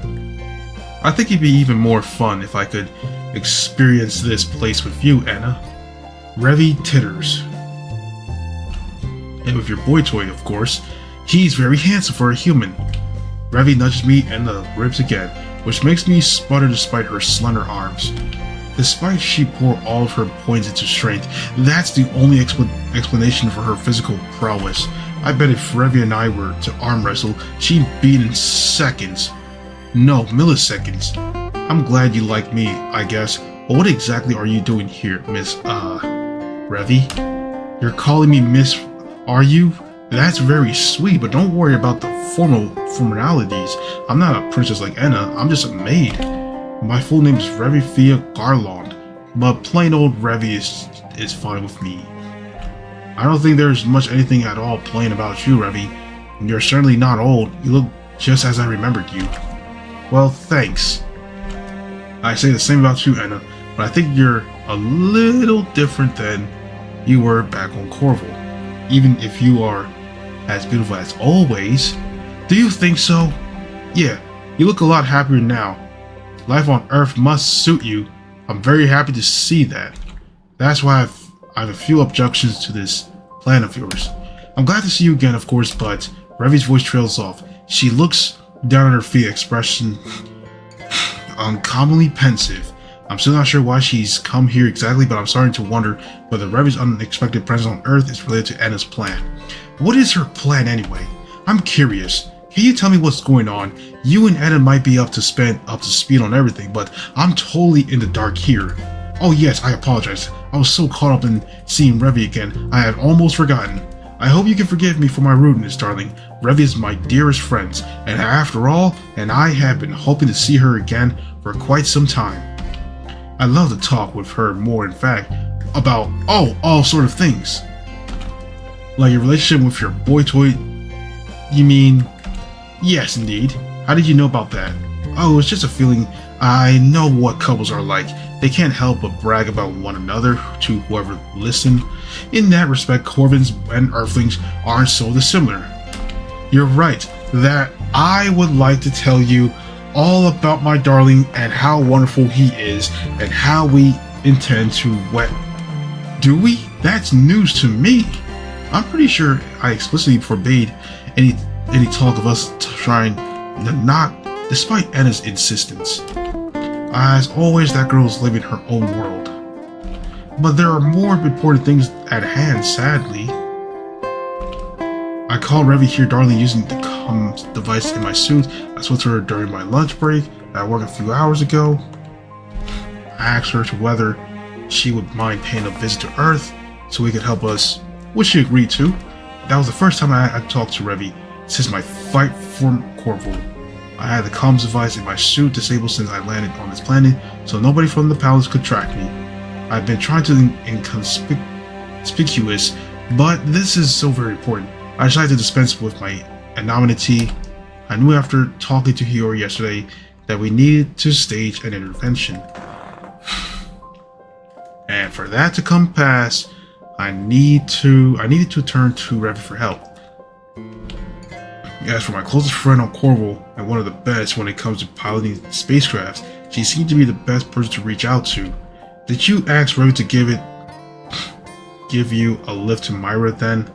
[SPEAKER 1] I think it'd be even more fun if I could experience this place with you, Anna. Revy titters. And with your boy toy, of course. He's very handsome for a human. Revy nudges me in the ribs again, which makes me sputter despite her slender arms. Despite she poured all of her points into strength, that's the only explanation for her physical prowess. I bet if Revy and I were to arm wrestle, she'd beat in seconds. No, milliseconds. I'm glad you like me, I guess, but what exactly are you doing here, Miss, Revy? You're calling me Miss, are you? That's very sweet, but don't worry about the formalities. I'm not a princess like Anna, I'm just a maid. My full name is Revy Thea Garland, but plain old Revy is fine with me. I don't think there's much anything at all plain about you, Revy. You're certainly not old. You look just as I remembered you. Well, thanks. I say the same about you, Anna, but I think you're a little different than you were back on Corval. Even if you are as beautiful as always. Do you think so? Yeah, you look a lot happier now. Life on Earth must suit you. I'm very happy to see that. That's why I have a few objections to this plan of yours. I'm glad to see you again, of course, but Revy's voice trails off. She looks down at her feet, expression uncommonly pensive. I'm still not sure why she's come here exactly, but I'm starting to wonder whether Revy's unexpected presence on Earth is related to Anna's plan. What is her plan anyway? I'm curious. Can you tell me what's going on? You and Anna might be up to speed on everything, but I'm totally in the dark here. Oh yes, I apologize. I was so caught up in seeing Revy again, I had almost forgotten. I hope you can forgive me for my rudeness, darling. Revy is my dearest friend, and after all, I have been hoping to see her again for quite some time. I'd love to talk with her more, in fact, about, all sort of things. Like your relationship with your boy toy, you mean? Yes, indeed. How did you know about that? Oh, it's just a feeling. I know what couples are like. They can't help but brag about one another to whoever listen. In that respect, Corvins and Earthlings aren't so dissimilar. You're right, that I would like to tell you all about my darling and how wonderful he is and how we intend to wed. Do we? That's news to me. I'm pretty sure I explicitly forbade any talk of us trying not, despite Anna's insistence. As always, that girl is living her own world. But there are more important things at hand, sadly. I called Revi here, darling, using the comms device in my suit. I spoke to her during my lunch break at work a few hours ago. I asked her to whether she would mind paying a visit to Earth so we could help us, which she agreed to. That was the first time I talked to Revi since my fight for Corvo. I had the comms device in my suit disabled since I landed on this planet, so nobody from the palace could track me. I've been trying to be inconspicuous, but this is so very important. I decided to dispense with my anonymity. I knew after talking to Hiyori yesterday that we needed to stage an intervention. And for that to come past, I needed to turn to Revi for help. As for my closest friend on Corvo, and one of the best when it comes to piloting spacecrafts, she seemed to be the best person to reach out to. Did you ask Revi to give you a lift to Myra then?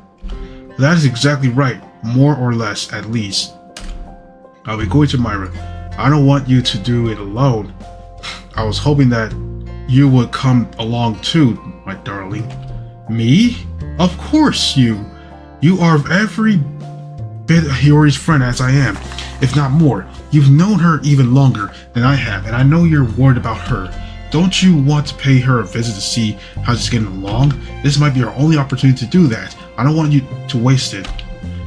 [SPEAKER 1] That is exactly right, more or less, at least. I'll be going to Myra. I don't want you to do it alone. I was hoping that you would come along too, my darling. Me? Of course you. You are every bit Hiyori's friend as I am, if not more. You've known her even longer than I have, and I know you're worried about her. Don't you want to pay her a visit to see how she's getting along? This might be our only opportunity to do that. I don't want you to waste it.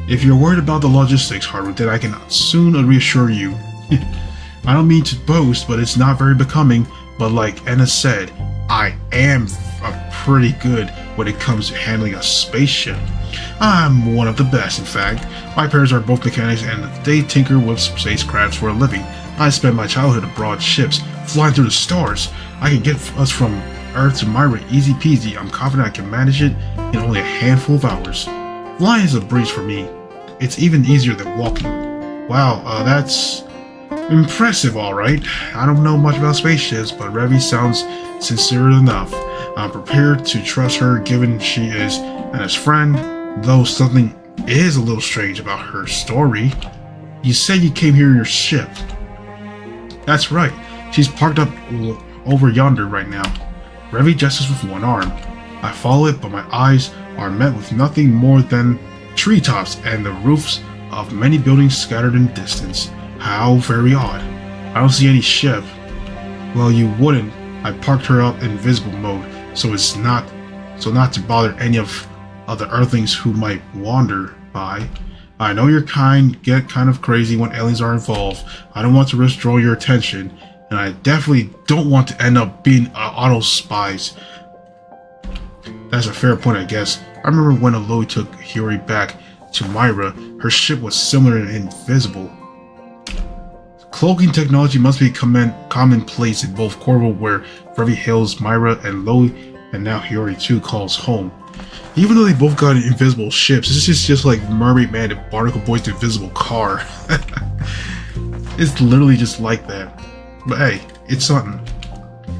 [SPEAKER 1] If you're worried about the logistics, Haru, then I can soon reassure you. I don't mean to boast, but it's not very becoming. But like Anna said, I am pretty good when it comes to handling a spaceship. I'm one of the best, in fact. My parents are both mechanics and they tinker with spacecrafts for a living. I spent my childhood aboard ships, flying through the stars. I can get us from Earth to Myra easy peasy. I'm confident I can manage it in only a handful of hours. Flying is a breeze for me. It's even easier than walking. Wow, that's impressive, alright. I don't know much about spaceships, but Revi sounds sincere enough. I'm prepared to trust her given she is Anna's friend, though something is a little strange about her story. You said you came here in your ship. That's right. She's parked up over yonder right now. Revi gestures with one arm. I follow it, but my eyes are met with nothing more than treetops and the roofs of many buildings scattered in the distance. How very odd. I don't see any ship. Well, you wouldn't. I parked her up in visible mode, so not to bother any of the Earthlings who might wander by. I know your kind get kind of crazy when aliens are involved. I don't want to risk drawing your attention, and I definitely don't want to end up being auto spies. That's a fair point, I guess. I remember when Aloy took Hiyori back to Myra, her ship was similar and invisible. Cloaking technology must be commonplace in both Corvo, where Revi hails Myra, and Aloy, and now Hiyori too calls home. Even though they both got invisible ships, this is just like Mermaid Man and Barnacle Boy's invisible car. It's literally just like that. But hey, it's something.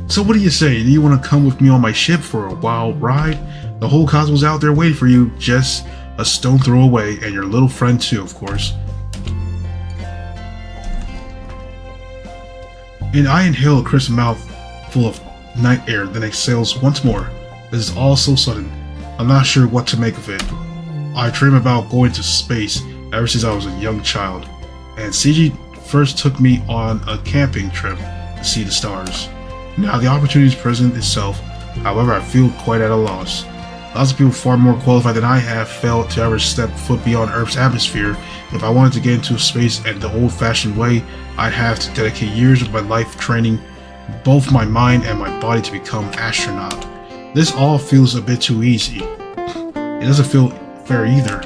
[SPEAKER 1] So what do you say? Do you want to come with me on my ship for a wild ride? The whole cosmos out there waiting for you, just a stone throw away, and your little friend too, of course. And I inhale a crisp mouth full of night air, then exhales once more. This is all so sudden. I'm not sure what to make of it. I dream about going to space ever since I was a young child, and CG first took me on a camping trip to see the stars. Now the opportunity presents itself, however I feel quite at a loss. Lots of people far more qualified than I have failed to ever step foot beyond Earth's atmosphere. If I wanted to get into space in the old-fashioned way, I'd have to dedicate years of my life training both my mind and my body to become an astronaut. This all feels a bit too easy. It doesn't feel fair either.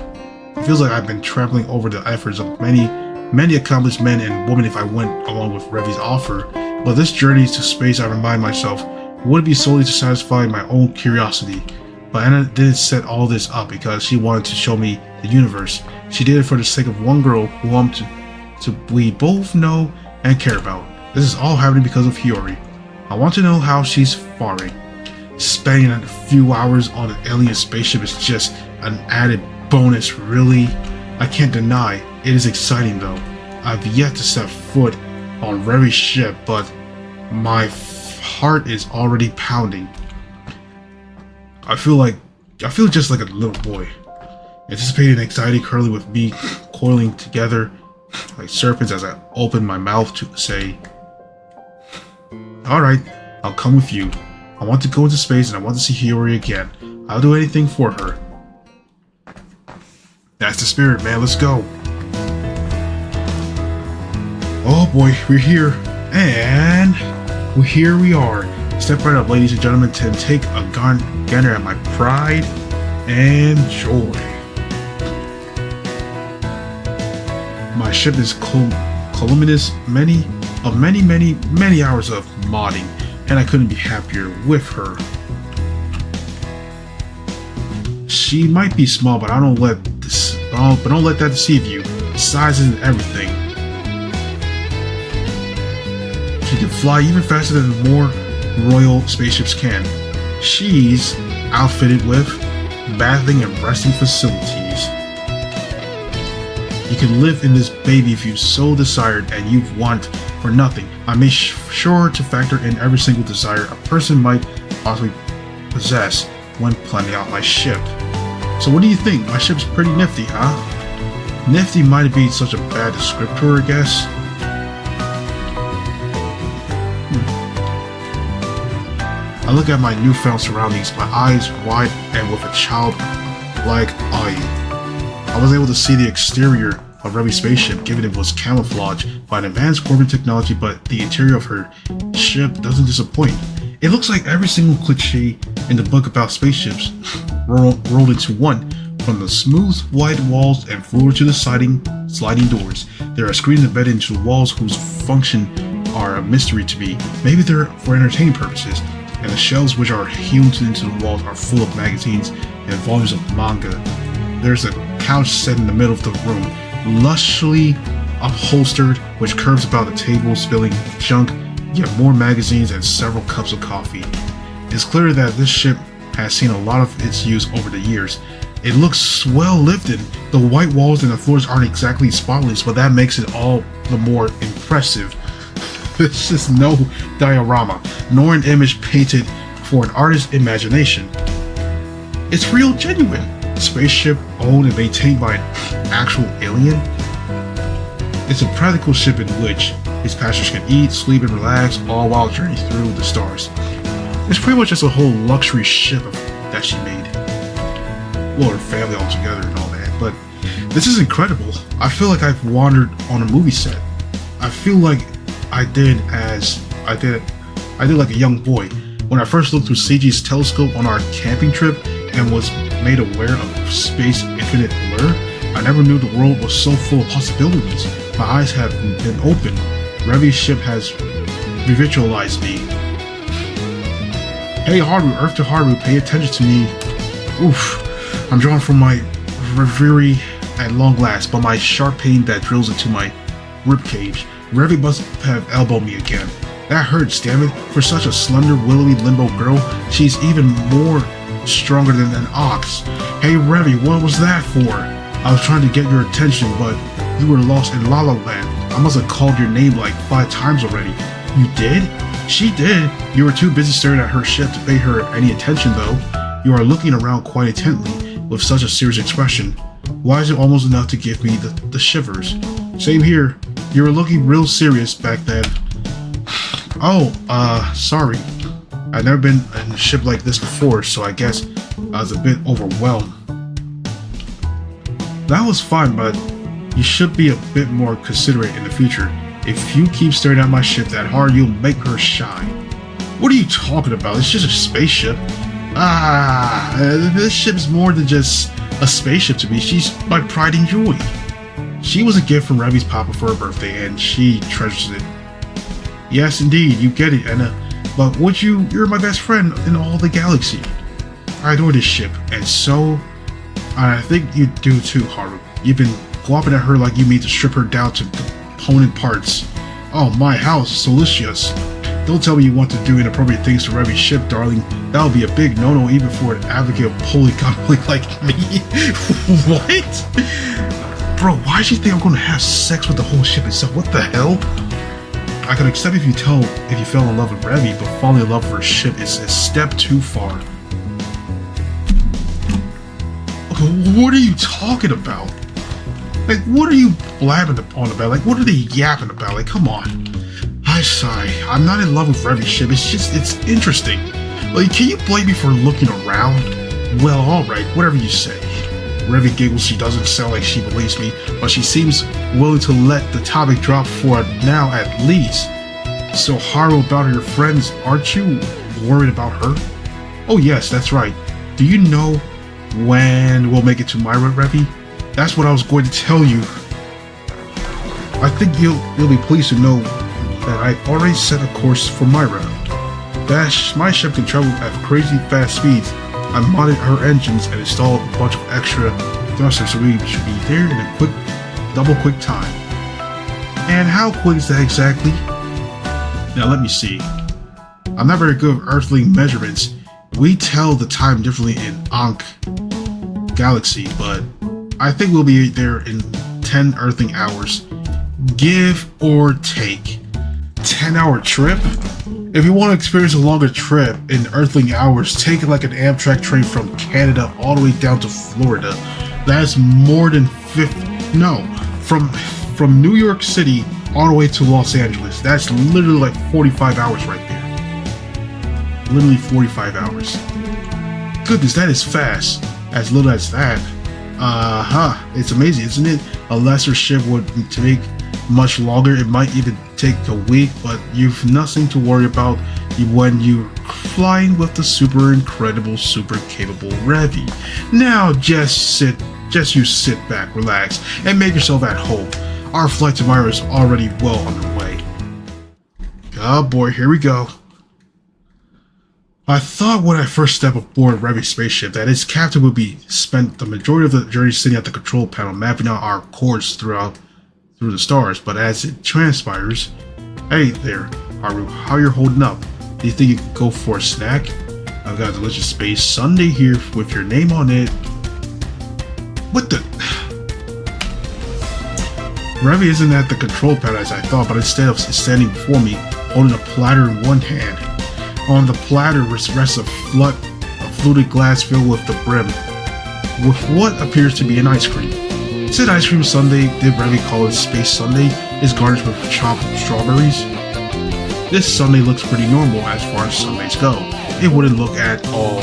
[SPEAKER 1] It feels like I've been trampling over the efforts of many accomplished men and women if I went along with Revi's offer. But this journey to space, I remind myself, would be solely to satisfy my own curiosity. But Anna didn't set all this up because she wanted to show me the universe. She did it for the sake of one girl who we both know and care about. This is all happening because of Hiyori. I want to know how she's faring. Spending a few hours on an alien spaceship is just an added bonus, really. I can't deny, it is exciting though. I've yet to set foot on Revi's ship, but My heart is already pounding. I feel just like a little boy. Anticipating anxiety curling with me coiling together like serpents as I open my mouth to say, "Alright, I'll come with you. I want to go into space and I want to see Hiyori again. I'll do anything for her." That's the spirit, man. Let's go. Oh boy, we're here. And here we are. Step right up, ladies and gentlemen, to take a gander at my pride and joy. My ship is columinous many hours of modding, and I couldn't be happier with her. She might be small, but don't let that deceive you. Size isn't everything. She can fly even faster than more royal spaceships can. She's outfitted with bathing and resting facilities. You can live in this baby if you so desired and you want for nothing. I made sure to factor in every single desire a person might possibly possess when planning out my ship. So what do you think? My ship's pretty nifty, huh? Nifty might be such a bad descriptor, I guess. I look at my newfound surroundings, my eyes wide and with a childlike eye. I was able to see the exterior of Revi's spaceship, given it was camouflaged by an advanced orbit technology, but the interior of her ship doesn't disappoint. It looks like every single cliche in the book about spaceships rolled into one, from the smooth white walls and floor to the sliding doors. There are screens embedded into the walls whose function are a mystery to me. Maybe they're for entertaining purposes. And the shelves which are hewn into the walls are full of magazines and volumes of manga. There's a couch set in the middle of the room, lushly upholstered, which curves about the table, spilling junk, yet more magazines and several cups of coffee. It's clear that this ship has seen a lot of its use over the years. It looks well lived in. The white walls and the floors aren't exactly spotless, but that makes it all the more impressive. There's just no diorama, nor an image painted for an artist's imagination. It's real genuine. A spaceship owned and maintained by an actual alien. It's a practical ship in which its passengers can eat, sleep, and relax, all while journeying through the stars. It's pretty much just a whole luxury ship that she made. Well, her family all together and all that. But this is incredible. I feel like I've wandered on a movie set. I feel like I did like a young boy when I first looked through CG's telescope on our camping trip and was made aware of space infinite blur. I never knew the world was so full of possibilities. My eyes have been opened. Revi's ship has revitalized me. Hey Haru, Earth to Haru, pay attention to me. Oof, I'm drawn from my reverie at long last, but my sharp pain that drills into my ribcage. Revi must have elbowed me again. That hurts, damn it. For such a slender, willowy limbo girl, she's even more stronger than an ox. Hey Revi, what was that for? I was trying to get your attention, but you were lost in La La Land. I must have called your name like 5 times already. You did? She did. You were too busy staring at her ship to pay her any attention, though. You are looking around quite intently, with such a serious expression. Why is it almost enough to give me the shivers? Same here. You were looking real serious back then. Oh, sorry. I've never been in a ship like this before, so I guess I was a bit overwhelmed. That was fine, but you should be a bit more considerate in the future. If you keep staring at my ship that hard, you'll make her shine. What are you talking about? It's just a spaceship. This ship's more than just a spaceship to me. She's my pride and joy. She was a gift from Revi's papa for her birthday, and she treasures it. Yes, indeed, you get it, Anna. But you're my best friend in all the galaxy. I adore this ship, and so I think you do too, Haru. You've been glopping at her like you mean to strip her down to component parts. Oh my, how delicious. Don't tell me you want to do inappropriate things to Revi's ship, darling. That would be a big no-no even for an advocate of polygon like me. What? Bro, why do you think I'm gonna have sex with the whole ship itself? What the hell? I could accept if you fell in love with Revy, but falling in love with her ship is a step too far. What are you talking about? Like, what are you blabbing on about? Like, what are they yapping about? Like, come on. I sigh. I'm not in love with Revy's ship. It's interesting. Like, can you blame me for looking around? Well, alright, whatever you say. Revy giggles. She doesn't sound like she believes me, but she seems willing to let the topic drop for now at least. So Haru, about your friends, aren't you worried about her? Oh yes, that's right. Do you know when we'll make it to Myra, Revy? That's what I was going to tell you. I think you'll be pleased to know that I've already set a course for Myra. My ship can travel at crazy fast speeds. I modded her engines and installed a bunch of extra thrusters, so we should be there in a double quick time. And how quick is that exactly? Now let me see. I'm not very good with earthling measurements. We tell the time differently in Ankh Galaxy, but I think we'll be there in 10 earthling hours. Give or take. 10-hour trip? If you want to experience a longer trip in earthling hours, take it like an Amtrak train from Canada all the way down to Florida. That's more than 50. No, from New York City all the way to Los Angeles. That's literally like 45 hours right there. Literally 45 hours. Goodness, that is fast. As little as that. It's amazing, isn't it? A lesser ship would take much longer. It might even take a week, but you've nothing to worry about when you're flying with the super incredible, super capable Revy. Now just you sit back, relax, and make yourself at home. Our flight to Myra is already well underway. Oh boy, here we go. I thought when I first stepped aboard Revy's spaceship that its captain would be spent the majority of the journey sitting at the control panel mapping out our course through the stars, but as it transpires... Hey there, Haru, how you're holding up? Do you think you could go for a snack? I've got a delicious space sundae here with your name on it. What the... Revy isn't at the control panel as I thought, but instead of standing before me, holding a platter in one hand. On the platter rests a fluted glass filled with the brim, with what appears to be an ice cream. Said ice cream sundae, did Revy call it space sundae, is garnished with chopped strawberries. This sundae looks pretty normal as far as sundaes go. It wouldn't look at all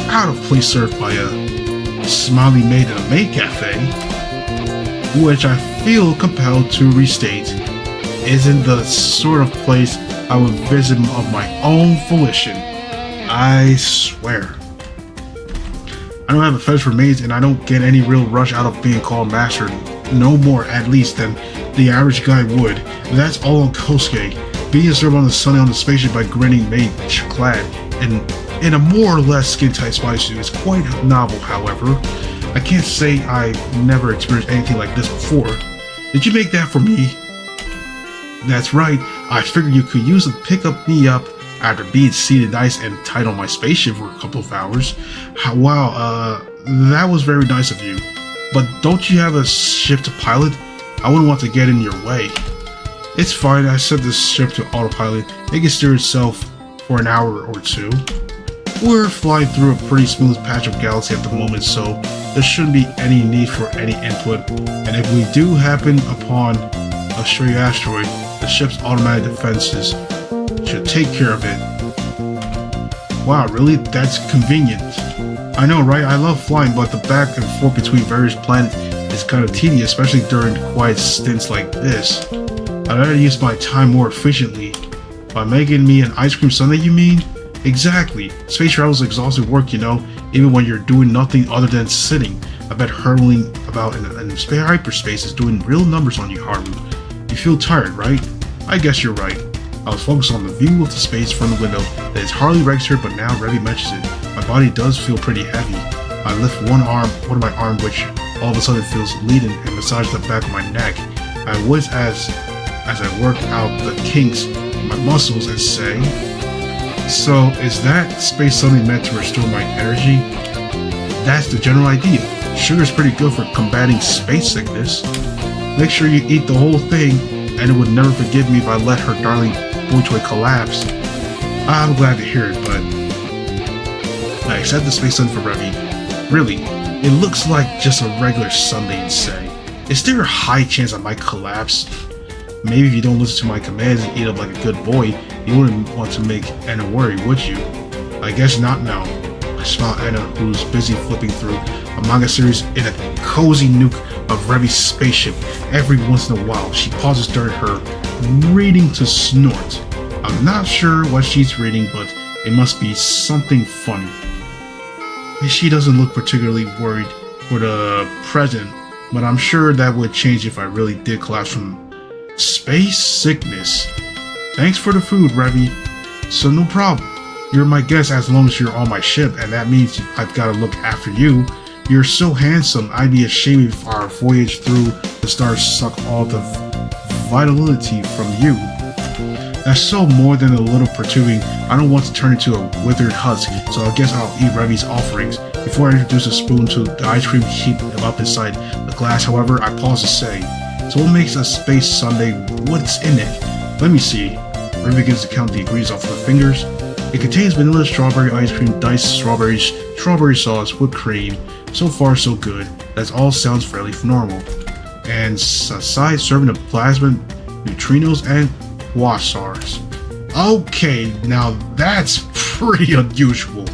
[SPEAKER 1] out of place served by a smiley maid in a maid cafe, which I feel compelled to restate isn't the sort of place I would visit of my own volition. I swear. I don't have a fetish for maids, and I don't get any real rush out of being called master, no more at least than the average guy would. That's all on Kosuke. Being served on the sundae on the spaceship by grinning maid clad in a more or less skin-tight spacesuit is quite novel, however. I can't say I've never experienced anything like this before. Did you make that for me? That's right, I figured you could use it to pick me up after being seated nice and tight on my spaceship for a couple of hours. Wow, that was very nice of you. But don't you have a ship to pilot? I wouldn't want to get in your way. It's fine, I set this ship to autopilot. It can steer itself for an hour or two. We're flying through a pretty smooth patch of galaxy at the moment, so there shouldn't be any need for any input. And if we do happen upon a stray asteroid, the ship's automatic defenses should take care of it. Wow, really? That's convenient. I know, right? I love flying, but the back and forth between various planets is kind of tedious, especially during quiet stints like this. I'd rather use my time more efficiently. By making me an ice cream sundae, you mean? Exactly. Space travel is exhausting work, you know, even when you're doing nothing other than sitting. I bet hurtling about in hyperspace is doing real numbers on you, Haru. You feel tired, right? I guess you're right. I was focused on the view of the space from the window that is hardly registered, but now Revy mentions it. My body does feel pretty heavy. I lift one of my arm, which all of a sudden feels leaden, and massage the back of my neck. I whiz as I work out the kinks in my muscles and say, so is that space sundae meant to restore my energy? That's the general idea. Sugar's pretty good for combating space sickness. Make sure you eat the whole thing. and it would never forgive me if I let her darling boy toy collapse. I'm glad to hear it, but I accept the space sun for Revy. Really, it looks like just a regular Sunday and say, is there a high chance I might collapse? Maybe if you don't listen to my commands and eat up like a good boy, you wouldn't want to make Anna worry, would you? I guess not now. I smile at Anna, who's busy flipping through a manga series in a cozy nook of Revy's spaceship. Every once in a while, she pauses during her reading to snort. I'm not sure what she's reading, but it must be something funny. She doesn't look particularly worried for the present, but I'm sure that would change if I really did collapse from space sickness. Thanks for the food, Revy. So no problem. You're my guest as long as you're on my ship, and that means I've got to look after you. You're so handsome, I'd be ashamed if our voyage through the stars suck all the vitality from you. That's so more than a little perturbing. I don't want to turn into a withered husk, so I guess I'll eat Revy's offerings. Before I introduce a spoon to the ice cream heap up inside the glass, however, I pause to say, so what makes a space sundae? What's in it? Let me see. Revy begins to count the ingredients off with her fingers. It contains vanilla, strawberry ice cream, diced strawberries, strawberry sauce, whipped cream. So far so good. That all sounds fairly normal. And a side serving of plasma, neutrinos, and quasars. Okay, now that's pretty unusual.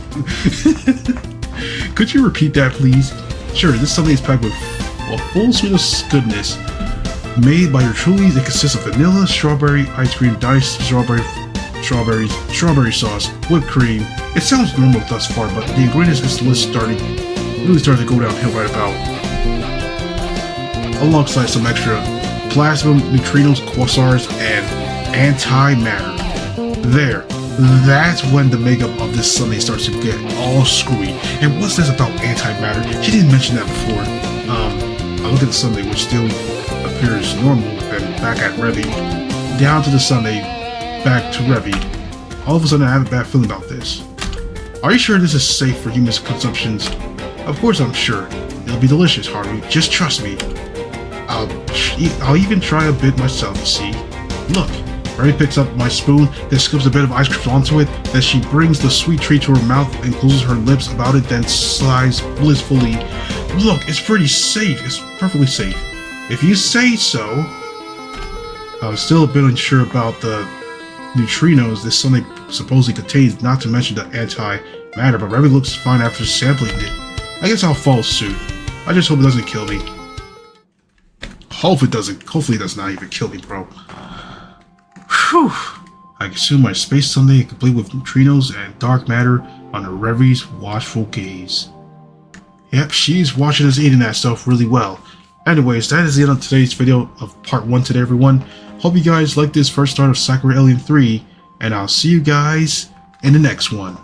[SPEAKER 1] Could you repeat that, please? Sure, this sundae is packed with a full suite of goodness. Made by your Trulies, it consists of vanilla, strawberry, ice cream, diced strawberries, strawberry sauce, whipped cream. It sounds normal thus far, but the ingredients in this list really started to go downhill right about. Alongside some extra plasma, neutrinos, quasars, and antimatter. There. That's when the makeup of this sundae starts to get all screwy. And what's this about antimatter? She didn't mention that before. I look at the sundae, which still appears normal, and back at Revy. Down to the sundae, back to Revy. All of a sudden I have a bad feeling about this. Are you sure this is safe for human consumptions? Of course I'm sure. It'll be delicious, Harvey. Just trust me. I'll even try a bit myself, you see. Look. Revy picks up my spoon, then scoops a bit of ice cream onto it, then she brings the sweet treat to her mouth and closes her lips about it, then sighs blissfully. Look, it's pretty safe. It's perfectly safe. If you say so. I was still a bit unsure about the neutrinos this sundae supposedly contains, not to mention the antimatter, but Revy looks fine after sampling it. I guess I'll follow suit. I just hope it doesn't kill me. Hopefully it does not even kill me, bro. Whew. I consume my space sundae complete with neutrinos and dark matter under Revy's watchful gaze. Yep, she's watching us eating that stuff really well. Anyways, that is the end of today's video of part 1 today, everyone. Hope you guys liked this first start of Sakura Alien 3, and I'll see you guys in the next one.